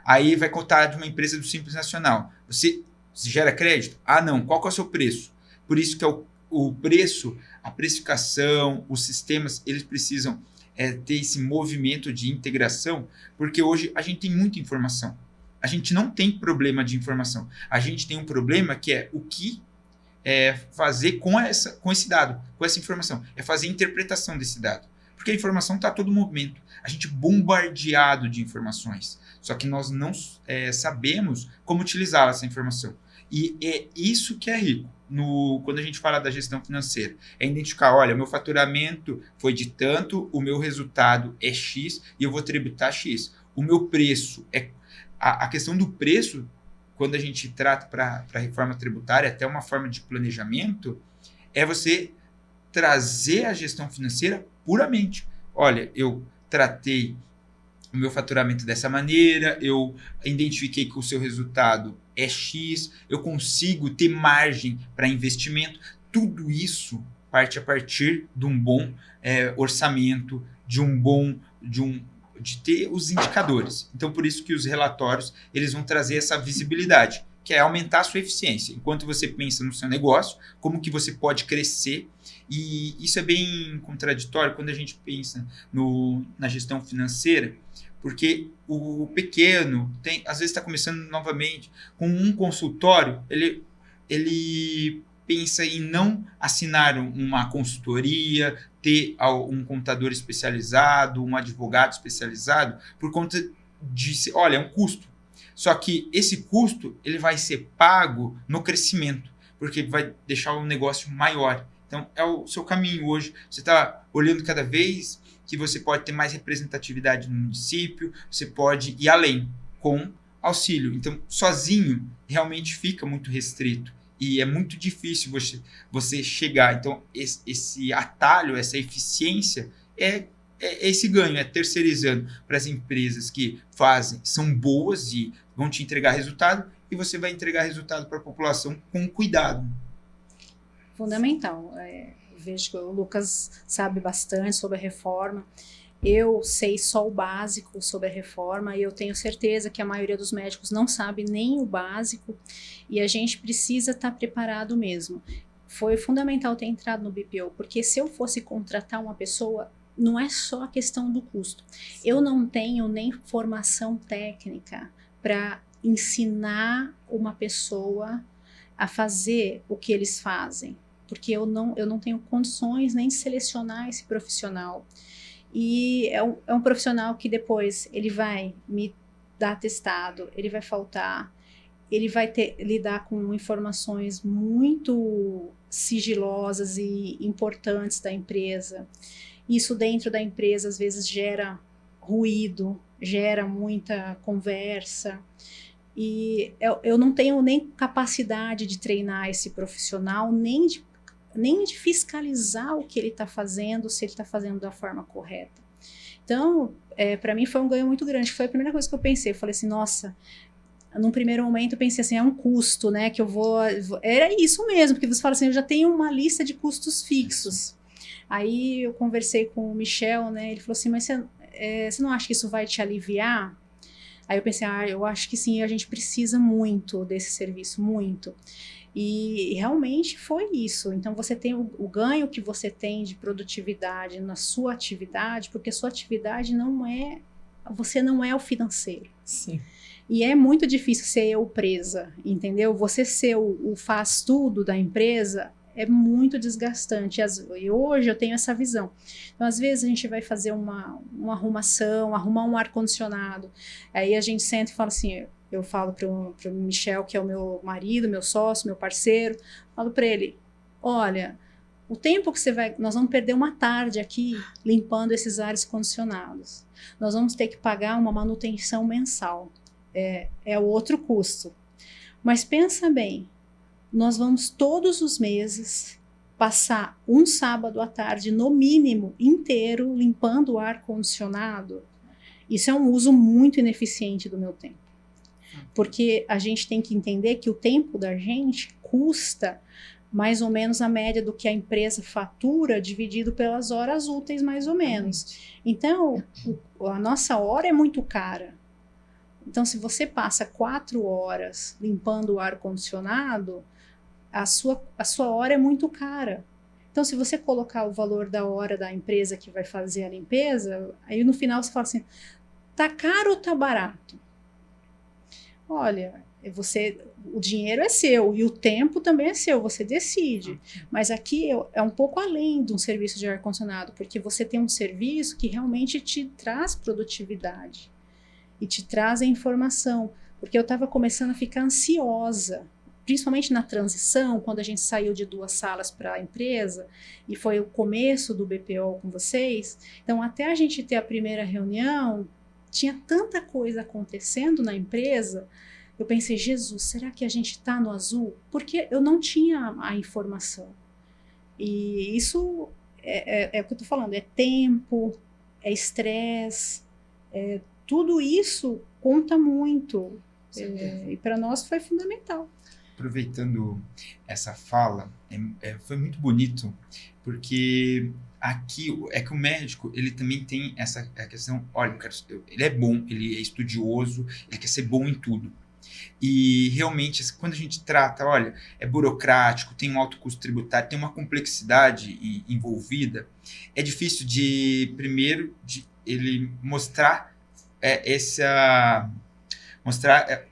Aí vai contar de uma empresa do Simples Nacional. Você gera crédito? Ah, não, qual que é o seu preço? Por isso que é o preço, a precificação, os sistemas, eles precisam ter esse movimento de integração, porque hoje a gente tem muita informação. A gente não tem problema de informação. A gente tem um problema que é o que fazer com esse dado, com essa informação. É fazer a interpretação desse dado. Porque a informação está a todo momento. A gente é bombardeado de informações. Só que nós não sabemos como utilizar essa informação. E é isso que é rico. Quando a gente fala da gestão financeira, é identificar, olha, meu faturamento foi de tanto, o meu resultado é X e eu vou tributar X. O meu preço a questão do preço, quando a gente trata para a reforma tributária, até uma forma de planejamento, é você trazer a gestão financeira puramente. Olha, eu tratei o meu faturamento dessa maneira, eu identifiquei que o seu resultado é X, eu consigo ter margem para investimento. Tudo isso parte a partir de um bom orçamento, de ter os indicadores. Então, por isso que os relatórios eles vão trazer essa visibilidade, que é aumentar a sua eficiência. Enquanto você pensa no seu negócio, como que você pode crescer. E isso é bem contraditório quando a gente pensa na gestão financeira, porque o pequeno, às vezes está começando novamente, com um consultório, ele pensa em não assinar uma consultoria, ter um contador especializado, um advogado especializado, por conta de, olha, é um custo. Só que esse custo ele vai ser pago no crescimento, porque vai deixar o negócio maior. Então, é o seu caminho hoje. Você está olhando cada vez que você pode ter mais representatividade no município, você pode ir além com auxílio. Então, sozinho, realmente fica muito restrito. E é muito difícil você chegar. Então, esse atalho, essa eficiência é esse ganho, é terceirizando para as empresas que são boas e vão te entregar resultado, e você vai entregar resultado para a população com cuidado. Fundamental. Vejo que o Lucas sabe bastante sobre a reforma. Eu sei só o básico sobre a reforma e eu tenho certeza que a maioria dos médicos não sabe nem o básico e a gente precisa estar preparado mesmo. Foi fundamental ter entrado no BPO, porque se eu fosse contratar uma pessoa, não é só a questão do custo. Eu não tenho nem formação técnica para ensinar uma pessoa a fazer o que eles fazem, porque eu não tenho condições nem de selecionar esse profissional. E é um profissional que depois ele vai me dar atestado, ele vai faltar, ele vai lidar com informações muito sigilosas e importantes da empresa. Isso dentro da empresa às vezes gera ruído, gera muita conversa. E eu não tenho nem capacidade de treinar esse profissional, nem de fiscalizar o que ele está fazendo, se ele está fazendo da forma correta. Então, para mim foi um ganho muito grande. Foi a primeira coisa que eu pensei. Eu falei assim, nossa, num primeiro momento eu pensei assim, é um custo, né, que eu vou... Era isso mesmo, porque você fala assim, eu já tenho uma lista de custos fixos. Aí eu conversei com o Michel, né, ele falou assim, mas você não acha que isso vai te aliviar? Aí eu pensei, eu acho que sim, a gente precisa muito desse serviço, muito. E realmente foi isso. Então você tem o ganho que você tem de produtividade na sua atividade, porque sua atividade você não é o financeiro. Sim. E é muito difícil ser eu presa, entendeu? Você ser o faz tudo da empresa é muito desgastante. E hoje eu tenho essa visão. Então, às vezes, a gente vai fazer uma arrumação, arrumar um ar-condicionado. Aí a gente senta e fala assim, eu falo para o Michel, que é o meu marido, meu sócio, meu parceiro, falo para ele, olha, o tempo que nós vamos perder uma tarde aqui limpando esses ares condicionados. Nós vamos ter que pagar uma manutenção mensal. É outro custo. Mas pensa bem, nós vamos todos os meses passar um sábado à tarde, no mínimo, inteiro, limpando o ar-condicionado. Isso é um uso muito ineficiente do meu tempo. Porque a gente tem que entender que o tempo da gente custa mais ou menos a média do que a empresa fatura, dividido pelas horas úteis, mais ou menos. Então, a nossa hora é muito cara. Então, se você passa 4 horas limpando o ar-condicionado, a sua hora é muito cara. Então, se você colocar o valor da hora da empresa que vai fazer a limpeza, aí no final você fala assim, tá caro ou tá barato? Olha, o dinheiro é seu e o tempo também é seu, você decide. Mas aqui é um pouco além de um serviço de ar-condicionado, porque você tem um serviço que realmente te traz produtividade e te traz a informação. Porque eu estava começando a ficar ansiosa, principalmente na transição, quando a gente saiu de 2 salas para a empresa, e foi o começo do BPO com vocês. Então, até a gente ter a primeira reunião, tinha tanta coisa acontecendo na empresa, eu pensei, Jesus, será que a gente está no azul? Porque eu não tinha a informação. E isso é o que eu estou falando, é tempo, é estresse, tudo isso conta muito. E para nós foi fundamental. Aproveitando essa fala, foi muito bonito, porque aqui é que o médico, ele também tem essa questão, olha, ele é bom, ele é estudioso, ele quer ser bom em tudo. E realmente, quando a gente trata, olha, é burocrático, tem um alto custo tributário, tem uma complexidade envolvida, é difícil primeiro, ele mostrar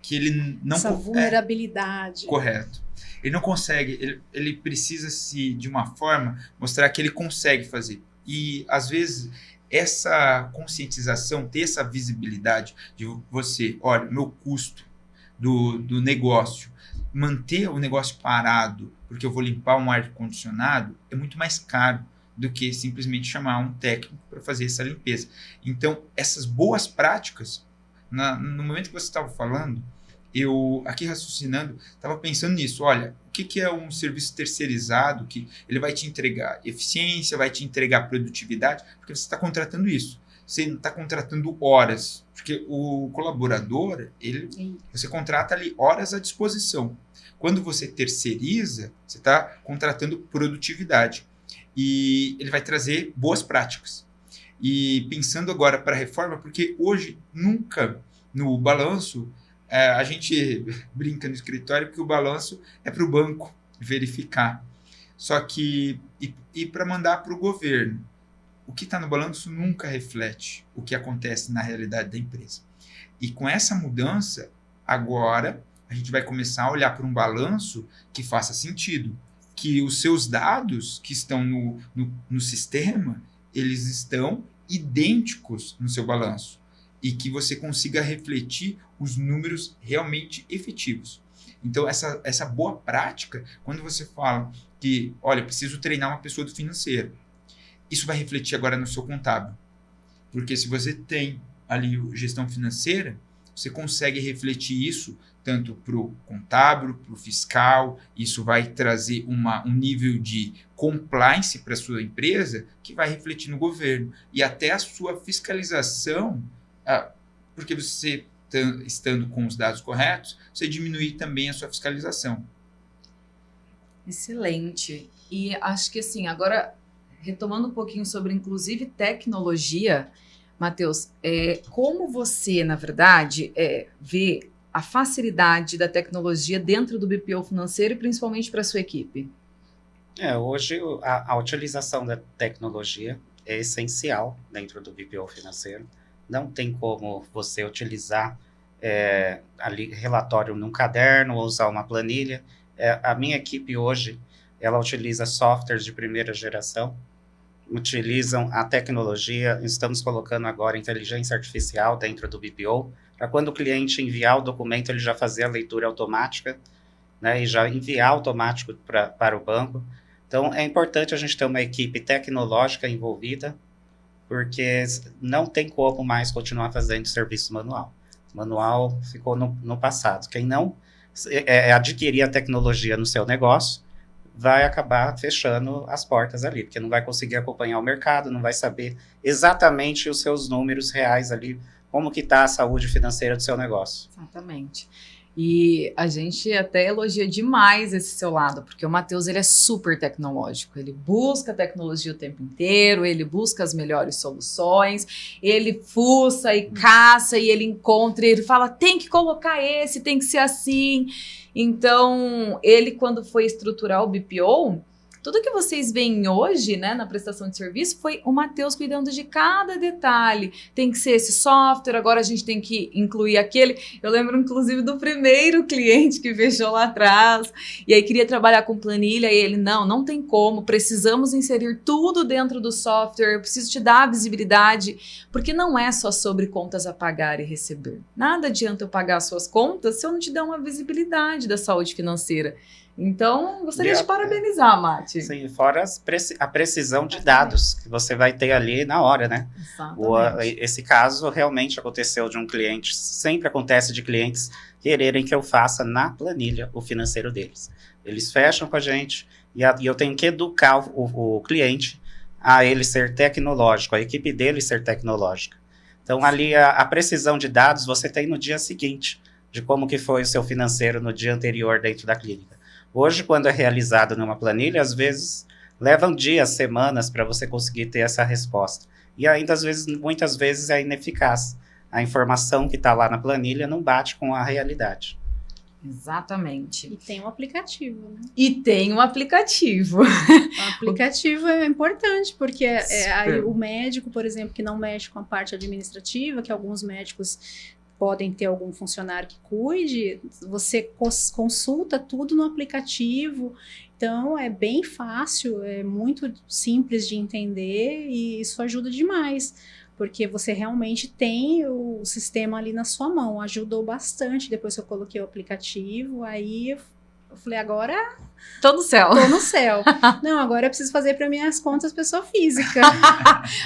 que ele não... Essa vulnerabilidade. Correto. Ele não consegue, ele precisa de uma forma, mostrar que ele consegue fazer. E, às vezes, essa conscientização, ter essa visibilidade de você, olha, meu custo do negócio, manter o negócio parado, porque eu vou limpar um ar-condicionado, é muito mais caro do que simplesmente chamar um técnico para fazer essa limpeza. Então, essas boas práticas, no momento que você estava falando, eu, aqui raciocinando, estava pensando nisso. Olha, o que é um serviço terceirizado que ele vai te entregar eficiência, vai te entregar produtividade, porque você está contratando isso. Você não está contratando horas, porque o colaborador, você contrata ali horas à disposição. Quando você terceiriza, você está contratando produtividade. E ele vai trazer boas práticas. E pensando agora para a reforma, porque hoje nunca no balanço, a gente brinca no escritório que o balanço é para o banco verificar. Só que, e para mandar para o governo, o que está no balanço nunca reflete o que acontece na realidade da empresa. E com essa mudança, agora a gente vai começar a olhar para um balanço que faça sentido, que os seus dados que estão no sistema, eles estão idênticos no seu balanço e que você consiga refletir os números realmente efetivos. Então, essa boa prática, quando você fala que, olha, preciso treinar uma pessoa do financeiro, isso vai refletir agora no seu contábil. Porque se você tem ali gestão financeira, você consegue refletir isso tanto para o contábil, para o fiscal, isso vai trazer um nível de compliance para a sua empresa que vai refletir no governo. E até a sua fiscalização, porque você, estando com os dados corretos, você diminuir também a sua fiscalização. Excelente. E acho que assim, agora, retomando um pouquinho sobre, inclusive, tecnologia, Matheus, como você, na verdade, vê a facilidade da tecnologia dentro do BPO financeiro e principalmente para a sua equipe? Hoje a utilização da tecnologia é essencial dentro do BPO financeiro. Não tem como você utilizar ali relatório num caderno ou usar uma planilha. A minha equipe hoje, ela utiliza softwares de primeira geração, utilizam a tecnologia, estamos colocando agora inteligência artificial dentro do BPO, para quando o cliente enviar o documento, ele já fazer a leitura automática, né, e já enviar automático para o banco. Então, é importante a gente ter uma equipe tecnológica envolvida, porque não tem como mais continuar fazendo serviço manual. O manual ficou no passado. Quem não adquirir a tecnologia no seu negócio, vai acabar fechando as portas ali, porque não vai conseguir acompanhar o mercado, não vai saber exatamente os seus números reais ali, como que está a saúde financeira do seu negócio. Exatamente. E a gente até elogia demais esse seu lado, porque o Matheus, ele é super tecnológico, ele busca tecnologia o tempo inteiro, ele busca as melhores soluções, ele fuça e caça e ele encontra, e ele fala, tem que colocar esse, tem que ser assim. Então, ele, quando foi estruturar o BPO, tudo que vocês veem hoje, né, na prestação de serviço, foi o Matheus cuidando de cada detalhe. Tem que ser esse software, agora a gente tem que incluir aquele. Eu lembro, inclusive, do primeiro cliente que fechou lá atrás, e aí queria trabalhar com planilha, e ele, não tem como, precisamos inserir tudo dentro do software, eu preciso te dar a visibilidade, porque não é só sobre contas a pagar e receber. Nada adianta eu pagar as suas contas se eu não te der uma visibilidade da saúde financeira. Então, gostaria de parabenizar, Mati. Sim, fora a precisão de dados que você vai ter ali na hora, né? Exatamente. Esse caso realmente aconteceu de um cliente, sempre acontece de clientes quererem que eu faça na planilha o financeiro deles. Eles fecham com a gente e eu tenho que educar o cliente a ele ser tecnológico, a equipe dele ser tecnológica. Então, ali a precisão de dados você tem no dia seguinte, de como que foi o seu financeiro no dia anterior dentro da clínica. Hoje, quando é realizado numa planilha, às vezes levam dias, semanas para você conseguir ter essa resposta. E ainda, muitas vezes, é ineficaz. A informação que está lá na planilha não bate com a realidade. Exatamente. E tem um aplicativo, né? E tem um aplicativo. O aplicativo é importante, porque aí o médico, por exemplo, que não mexe com a parte administrativa, que alguns médicos podem ter algum funcionário que cuide, você consulta tudo no aplicativo, então é bem fácil, é muito simples de entender e isso ajuda demais, porque você realmente tem o sistema ali na sua mão, ajudou bastante depois que eu coloquei o aplicativo, aí eu falei, agora... Tô no céu. Tô no céu. Não, agora eu preciso fazer para minhas contas pessoa física.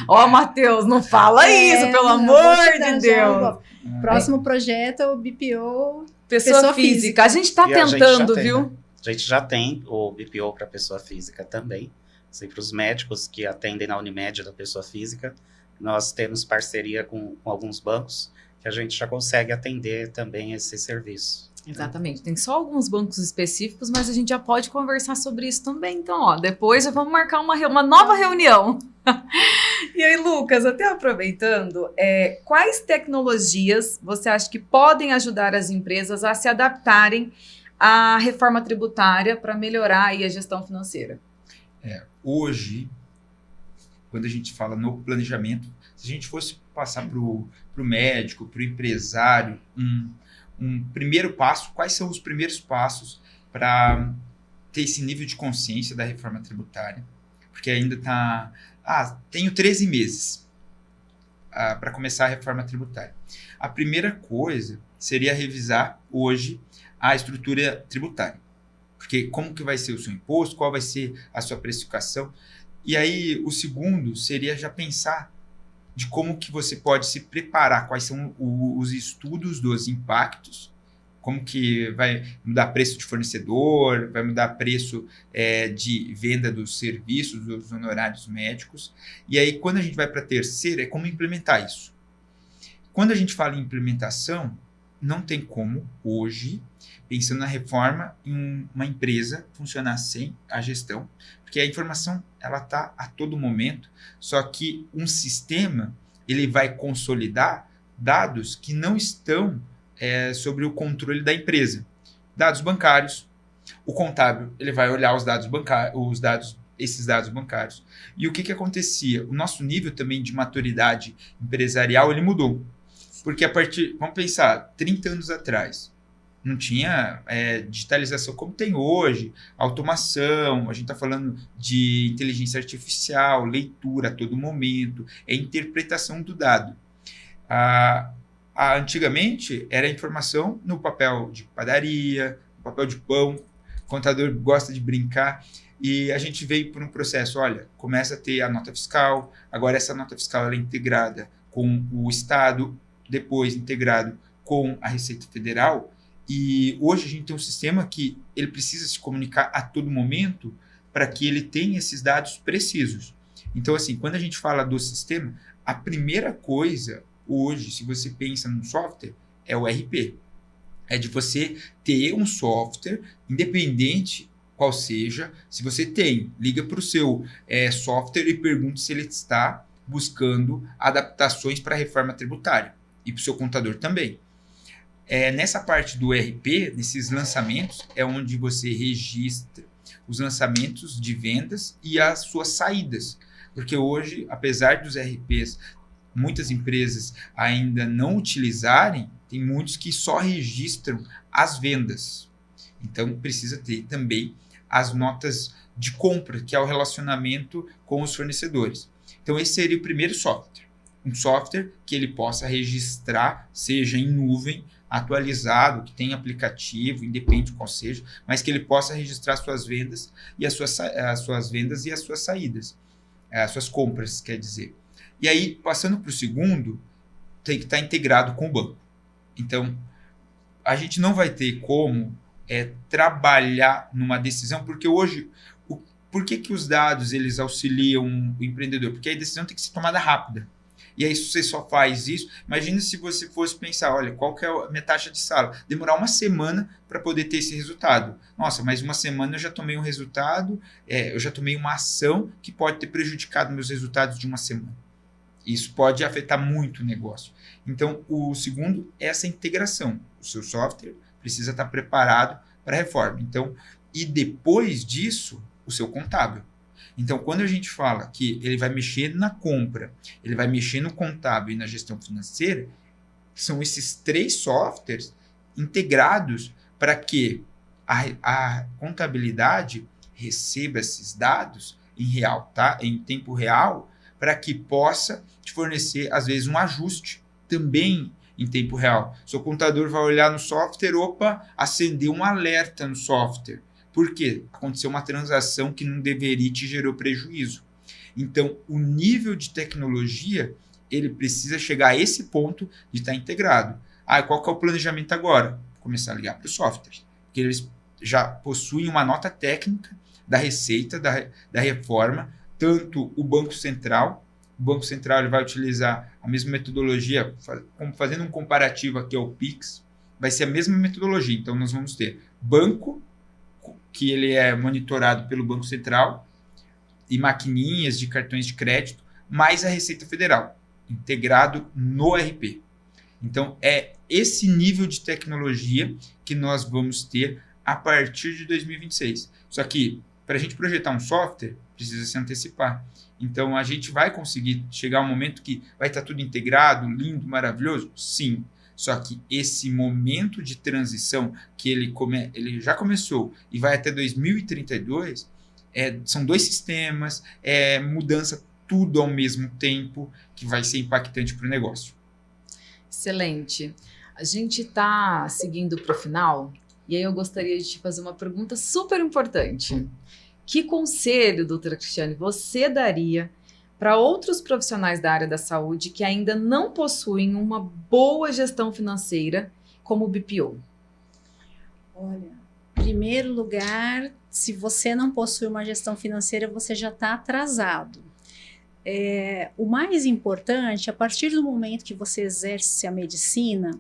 Ó, Matheus, não fala isso, pelo amor de Deus. Próximo projeto é o BPO pessoa física. A gente tá tentando, viu? Né? A gente já tem o BPO para pessoa física também. Assim, para os médicos que atendem na Unimed da pessoa física, nós temos parceria com alguns bancos que a gente já consegue atender também esse serviço. Exatamente, tem só alguns bancos específicos, mas a gente já pode conversar sobre isso também. Então, ó, depois já vamos marcar uma nova reunião. E aí, Lucas, até aproveitando, quais tecnologias você acha que podem ajudar as empresas a se adaptarem à reforma tributária para melhorar aí a gestão financeira? Hoje, quando a gente fala no planejamento, se a gente fosse passar para o médico, para o empresário, um primeiro passo, quais são os primeiros passos para ter esse nível de consciência da reforma tributária? Porque ainda está... tenho 13 meses para começar a reforma tributária. A primeira coisa seria revisar hoje a estrutura tributária. Porque como que vai ser o seu imposto, qual vai ser a sua precificação. E aí, o segundo seria já pensar de como que você pode se preparar, quais são os estudos dos impactos, como que vai mudar preço de fornecedor, vai mudar preço de venda dos serviços, dos honorários médicos. E aí, quando a gente vai para a terceira, é como implementar isso. Quando a gente fala em implementação, não tem como, hoje, pensando na reforma, em uma empresa funcionar sem a gestão, porque a informação ela está a todo momento, só que um sistema ele vai consolidar dados que não estão sobre o controle da empresa. Dados bancários, o contábil ele vai olhar os dados bancários, esses dados bancários. E o que acontecia? O nosso nível também de maturidade empresarial ele mudou. Porque vamos pensar, 30 anos atrás, não tinha digitalização como tem hoje, automação, a gente está falando de inteligência artificial, leitura a todo momento, interpretação do dado. Antigamente, era informação no papel de padaria, no papel de pão, o contador gosta de brincar, e a gente veio por um processo, olha, começa a ter a nota fiscal, agora essa nota fiscal ela é integrada com o Estado, depois integrado com a Receita Federal, e hoje a gente tem um sistema que ele precisa se comunicar a todo momento para que ele tenha esses dados precisos. Então, assim, quando a gente fala do sistema, a primeira coisa hoje, se você pensa num software, é o RP. É de você ter um software, independente qual seja, se você tem, liga para o seu software e pergunta se ele está buscando adaptações para a reforma tributária. E para o seu contador também. Nessa parte do RP, nesses lançamentos, é onde você registra os lançamentos de vendas e as suas saídas. Porque hoje, apesar dos RPs, muitas empresas ainda não utilizarem, tem muitos que só registram as vendas. Então, precisa ter também as notas de compra, que é o relacionamento com os fornecedores. Então, esse seria o primeiro software. Um software que ele possa registrar, seja em nuvem, atualizado, que tenha aplicativo, independe de qual seja, mas que ele possa registrar suas vendas e as suas vendas e as suas saídas, as suas compras, quer dizer. E aí, passando para o segundo, tem que estar integrado com o banco. Então, a gente não vai ter como trabalhar numa decisão, porque hoje, por que os dados eles auxiliam o empreendedor? Porque a decisão tem que ser tomada rápida. E aí, se você só faz isso, imagina se você fosse pensar, olha, qual que é a minha taxa de sala? Demorar uma semana para poder ter esse resultado. Nossa, mas uma semana eu já tomei um resultado, eu já tomei uma ação que pode ter prejudicado meus resultados de uma semana. Isso pode afetar muito o negócio. Então, o segundo é essa integração. O seu software precisa estar preparado para a reforma. Então, e depois disso, o seu contábil. Então, quando a gente fala que ele vai mexer na compra, ele vai mexer no contábil e na gestão financeira, são esses 3 softwares integrados para que a contabilidade receba esses dados em real, tá? Em tempo real, para que possa te fornecer, às vezes, um ajuste também em tempo real. Seu contador vai olhar no software, acendeu um alerta no software. Por quê? Aconteceu uma transação que não deveria e te gerou prejuízo. Então, o nível de tecnologia, ele precisa chegar a esse ponto de estar integrado. Qual que é o planejamento agora? Começar a ligar para os softwares. Porque eles já possuem uma nota técnica da receita, da reforma, tanto o Banco Central. O Banco Central ele vai utilizar a mesma metodologia, fazendo um comparativo aqui ao Pix, vai ser a mesma metodologia. Então, nós vamos ter banco, que ele é monitorado pelo Banco Central, e maquininhas de cartões de crédito, mais a Receita Federal, integrado no RP. Então, é esse nível de tecnologia que nós vamos ter a partir de 2026. Só que, para a gente projetar um software, precisa se antecipar. Então, a gente vai conseguir chegar a um momento que vai estar tudo integrado, lindo, maravilhoso? Sim. Só que esse momento de transição que ele já começou e vai até 2032, são 2 sistemas, mudança tudo ao mesmo tempo, que vai ser impactante para o negócio. Excelente. A gente está seguindo para o final, e aí eu gostaria de te fazer uma pergunta super importante. Que conselho, doutora Cristiane, você daria para outros profissionais da área da saúde que ainda não possuem uma boa gestão financeira como o BPO? Olha, em primeiro lugar, se você não possui uma gestão financeira, você já está atrasado. O mais importante, a partir do momento que você exerce a medicina,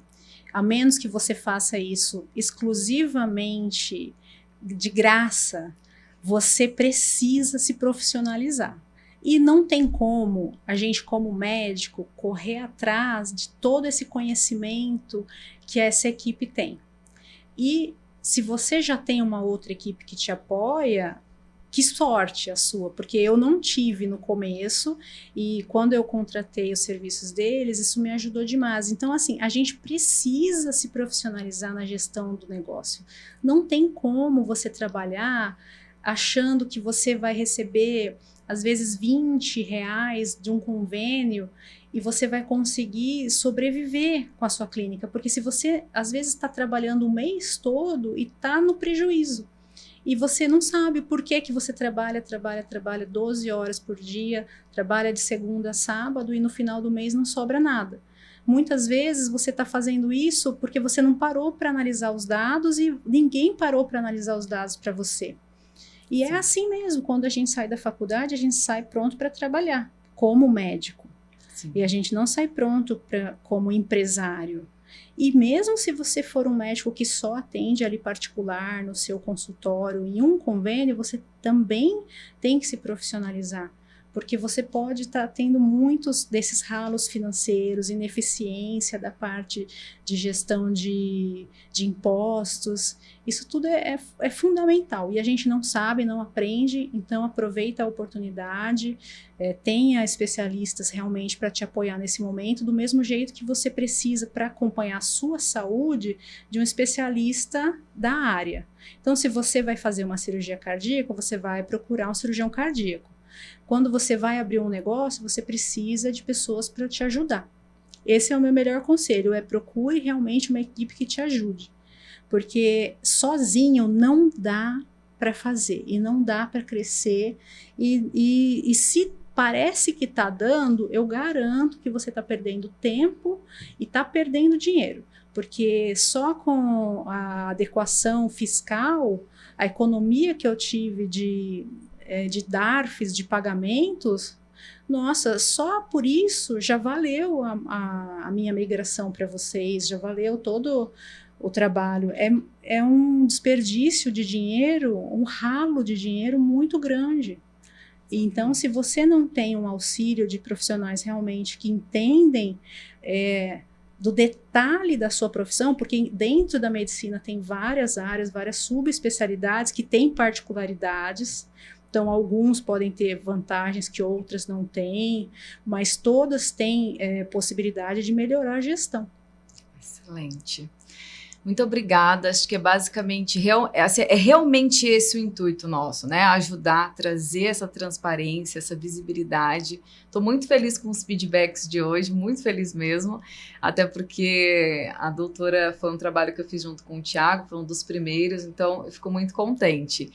a menos que você faça isso exclusivamente de graça, você precisa se profissionalizar. E não tem como a gente, como médico, correr atrás de todo esse conhecimento que essa equipe tem. E se você já tem uma outra equipe que te apoia, que sorte a sua, porque eu não tive no começo e quando eu contratei os serviços deles, isso me ajudou demais. Então, assim, a gente precisa se profissionalizar na gestão do negócio. Não tem como você trabalhar achando que você vai receber, às vezes, R$20 de um convênio e você vai conseguir sobreviver com a sua clínica, porque se você, às vezes, está trabalhando o mês todo e está no prejuízo, e você não sabe por que você trabalha 12 horas por dia, trabalha de segunda a sábado e no final do mês não sobra nada. Muitas vezes você está fazendo isso porque você não parou para analisar os dados e ninguém parou para analisar os dados para você. E é assim mesmo, quando a gente sai da faculdade, a gente sai pronto para trabalhar como médico. Sim. E a gente não sai pronto como empresário. E mesmo se você for um médico que só atende ali particular, no seu consultório, em um convênio, você também tem que se profissionalizar. Porque você pode estar tendo muitos desses ralos financeiros, ineficiência da parte de gestão de impostos. Isso tudo é fundamental e a gente não sabe, não aprende, então aproveita a oportunidade, tenha especialistas realmente para te apoiar nesse momento, do mesmo jeito que você precisa para acompanhar a sua saúde de um especialista da área. Então, se você vai fazer uma cirurgia cardíaca, você vai procurar um cirurgião cardíaco. Quando você vai abrir um negócio, você precisa de pessoas para te ajudar. Esse é o meu melhor conselho, procure realmente uma equipe que te ajude. Porque sozinho não dá para fazer e não dá para crescer. E se parece que está dando, eu garanto que você está perdendo tempo e está perdendo dinheiro. Porque só com a adequação fiscal, a economia que eu tive de DARFs, de pagamentos, nossa, só por isso já valeu a minha migração para vocês, já valeu todo o trabalho. É um desperdício de dinheiro, um ralo de dinheiro muito grande. Então, se você não tem um auxílio de profissionais realmente que entendem do detalhe da sua profissão, porque dentro da medicina tem várias áreas, várias subespecialidades que têm particularidades. Então, alguns podem ter vantagens que outras não têm, mas todas têm possibilidade de melhorar a gestão. Excelente. Muito obrigada. Acho que é basicamente, realmente esse o intuito nosso, né? Ajudar a trazer essa transparência, essa visibilidade. Estou muito feliz com os feedbacks de hoje, muito feliz mesmo, até porque a doutora foi um trabalho que eu fiz junto com o Thiago, foi um dos primeiros, então eu fico muito contente.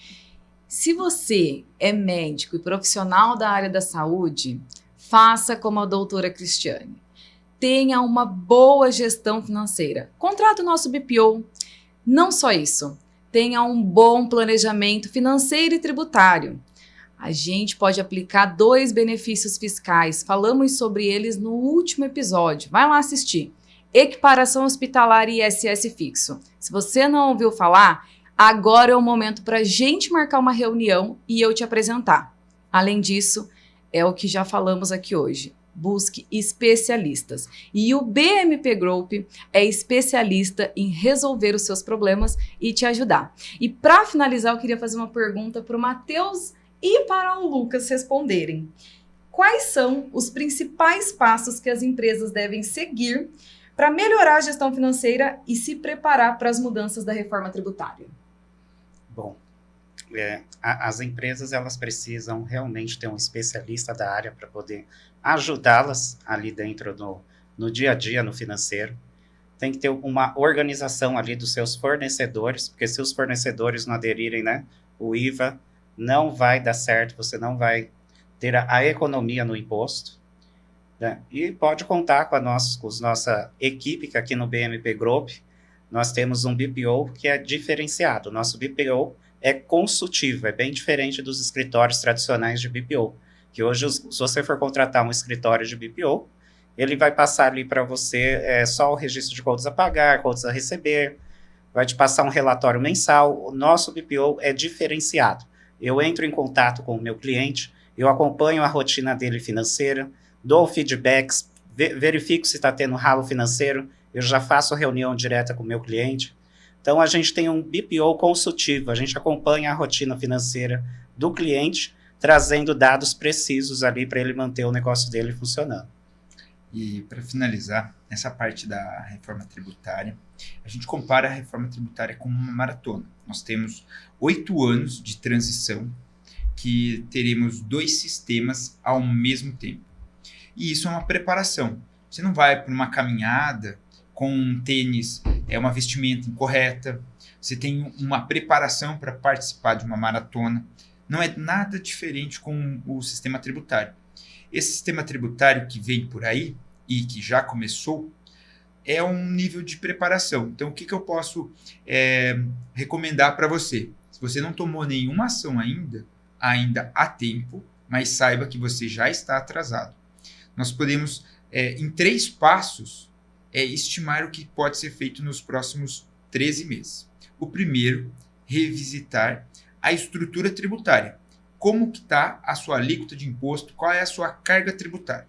Se você é médico e profissional da área da saúde, faça como a doutora Cristiane. Tenha uma boa gestão financeira. Contrate o nosso BPO. Não só isso, tenha um bom planejamento financeiro e tributário. A gente pode aplicar 2 benefícios fiscais. Falamos sobre eles no último episódio. Vai lá assistir. Equiparação hospitalar e ISS fixo. Se você não ouviu falar, agora é o momento para a gente marcar uma reunião e eu te apresentar. Além disso, é o que já falamos aqui hoje. Busque especialistas. E o BMP Group é especialista em resolver os seus problemas e te ajudar. E para finalizar, eu queria fazer uma pergunta para o Matheus e para o Lucas responderem. Quais são os principais passos que as empresas devem seguir para melhorar a gestão financeira e se preparar para as mudanças da reforma tributária? Bom, as empresas elas precisam realmente ter um especialista da área para poder ajudá-las ali dentro no dia a dia, no financeiro. Tem que ter uma organização ali dos seus fornecedores, porque se os fornecedores não aderirem, né, o IVA, não vai dar certo, você não vai ter a economia no imposto. Né? E pode contar com a nossa equipe, que aqui no BMP Group, nós temos um BPO que é diferenciado. O nosso BPO é consultivo, é bem diferente dos escritórios tradicionais de BPO. Que hoje, se você for contratar um escritório de BPO, ele vai passar ali para você só o registro de contas a pagar, contas a receber, vai te passar um relatório mensal. O nosso BPO é diferenciado. Eu entro em contato com o meu cliente, eu acompanho a rotina dele financeira, dou feedbacks, verifico se está tendo ralo financeiro, eu já faço reunião direta com o meu cliente. Então, a gente tem um BPO consultivo, a gente acompanha a rotina financeira do cliente, trazendo dados precisos ali para ele manter o negócio dele funcionando. E para finalizar, essa parte da reforma tributária, a gente compara a reforma tributária com uma maratona. Nós temos 8 anos de transição, que teremos 2 sistemas ao mesmo tempo. E isso é uma preparação. Você não vai para uma caminhada com um tênis, uma vestimenta incorreta. Você tem uma preparação para participar de uma maratona. Não é nada diferente com o sistema tributário. Esse sistema tributário que vem por aí e que já começou é um nível de preparação. Então, o que eu posso recomendar para você? Se você não tomou nenhuma ação ainda há tempo, mas saiba que você já está atrasado. Nós podemos, em 3 passos, estimar o que pode ser feito nos próximos 13 meses. O primeiro, revisitar a estrutura tributária. Como que está a sua alíquota de imposto? Qual é a sua carga tributária?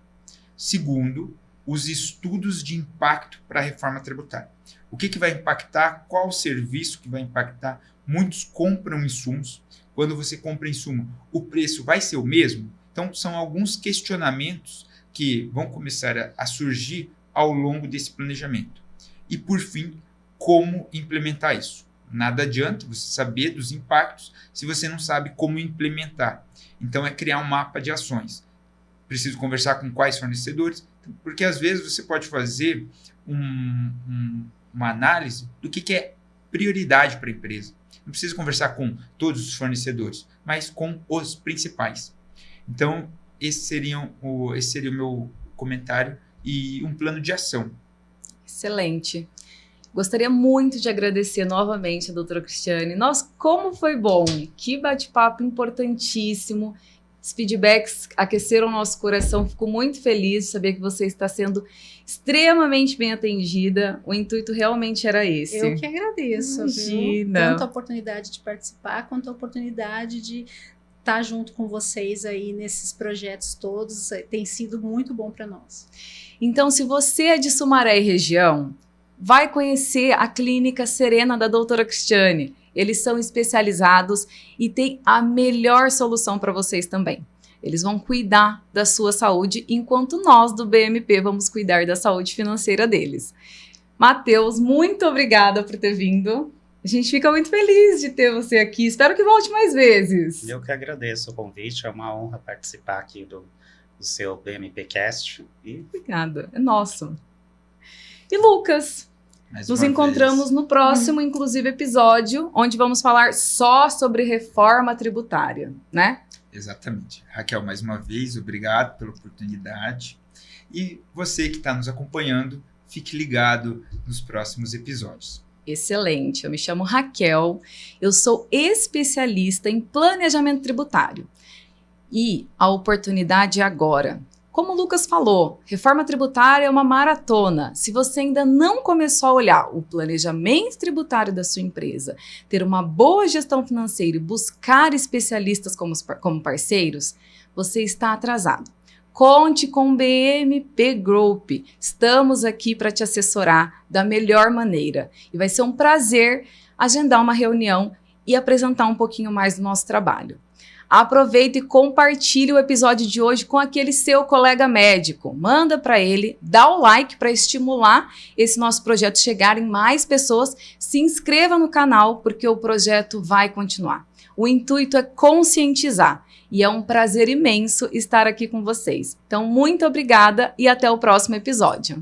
Segundo, os estudos de impacto para a reforma tributária. O que vai impactar? Qual o serviço que vai impactar? Muitos compram insumos. Quando você compra insumo, o preço vai ser o mesmo? Então, são alguns questionamentos que vão começar a surgir ao longo desse planejamento. E, por fim, como implementar isso? Nada adianta você saber dos impactos se você não sabe como implementar. Então, é criar um mapa de ações. Preciso conversar com quais fornecedores, porque às vezes você pode fazer uma análise do que é prioridade para a empresa. Não precisa conversar com todos os fornecedores, mas com os principais. Então, esse seria o meu comentário e um plano de ação. Excelente. Gostaria muito de agradecer novamente a doutora Cristiane. Nossa, como foi bom! Que bate-papo importantíssimo. Os feedbacks aqueceram o nosso coração. Fico muito feliz de saber que você está sendo extremamente bem atendida. O intuito realmente era esse. Eu que agradeço. Imagina. Tanto a oportunidade de participar, quanto a oportunidade de estar junto com vocês aí nesses projetos todos. Tem sido muito bom para nós. Então, se você é de Sumaré e região, vai conhecer a Clínica Serena da doutora Cristiane. Eles são especializados e têm a melhor solução para vocês também. Eles vão cuidar da sua saúde, enquanto nós do BMP vamos cuidar da saúde financeira deles. Matheus, muito obrigada por ter vindo. A gente fica muito feliz de ter você aqui. Espero que volte mais vezes. Eu que agradeço o convite. É uma honra participar aqui do seu BMPcast. Obrigada, é nosso. E Lucas, nos encontramos no próximo, inclusive, episódio, onde vamos falar só sobre reforma tributária, né? Exatamente. Raquel, mais uma vez, obrigado pela oportunidade. E você que está nos acompanhando, fique ligado nos próximos episódios. Excelente. Eu me chamo Raquel, eu sou especialista em planejamento tributário. E a oportunidade é agora. Como o Lucas falou, reforma tributária é uma maratona. Se você ainda não começou a olhar o planejamento tributário da sua empresa, ter uma boa gestão financeira e buscar especialistas como parceiros, você está atrasado. Conte com o BMP Group. Estamos aqui para te assessorar da melhor maneira. E vai ser um prazer agendar uma reunião e apresentar um pouquinho mais do nosso trabalho. Aproveita e compartilhe o episódio de hoje com aquele seu colega médico. Manda para ele, dá o like para estimular esse nosso projeto chegar em mais pessoas. Se inscreva no canal porque o projeto vai continuar. O intuito é conscientizar e é um prazer imenso estar aqui com vocês. Então, muito obrigada e até o próximo episódio.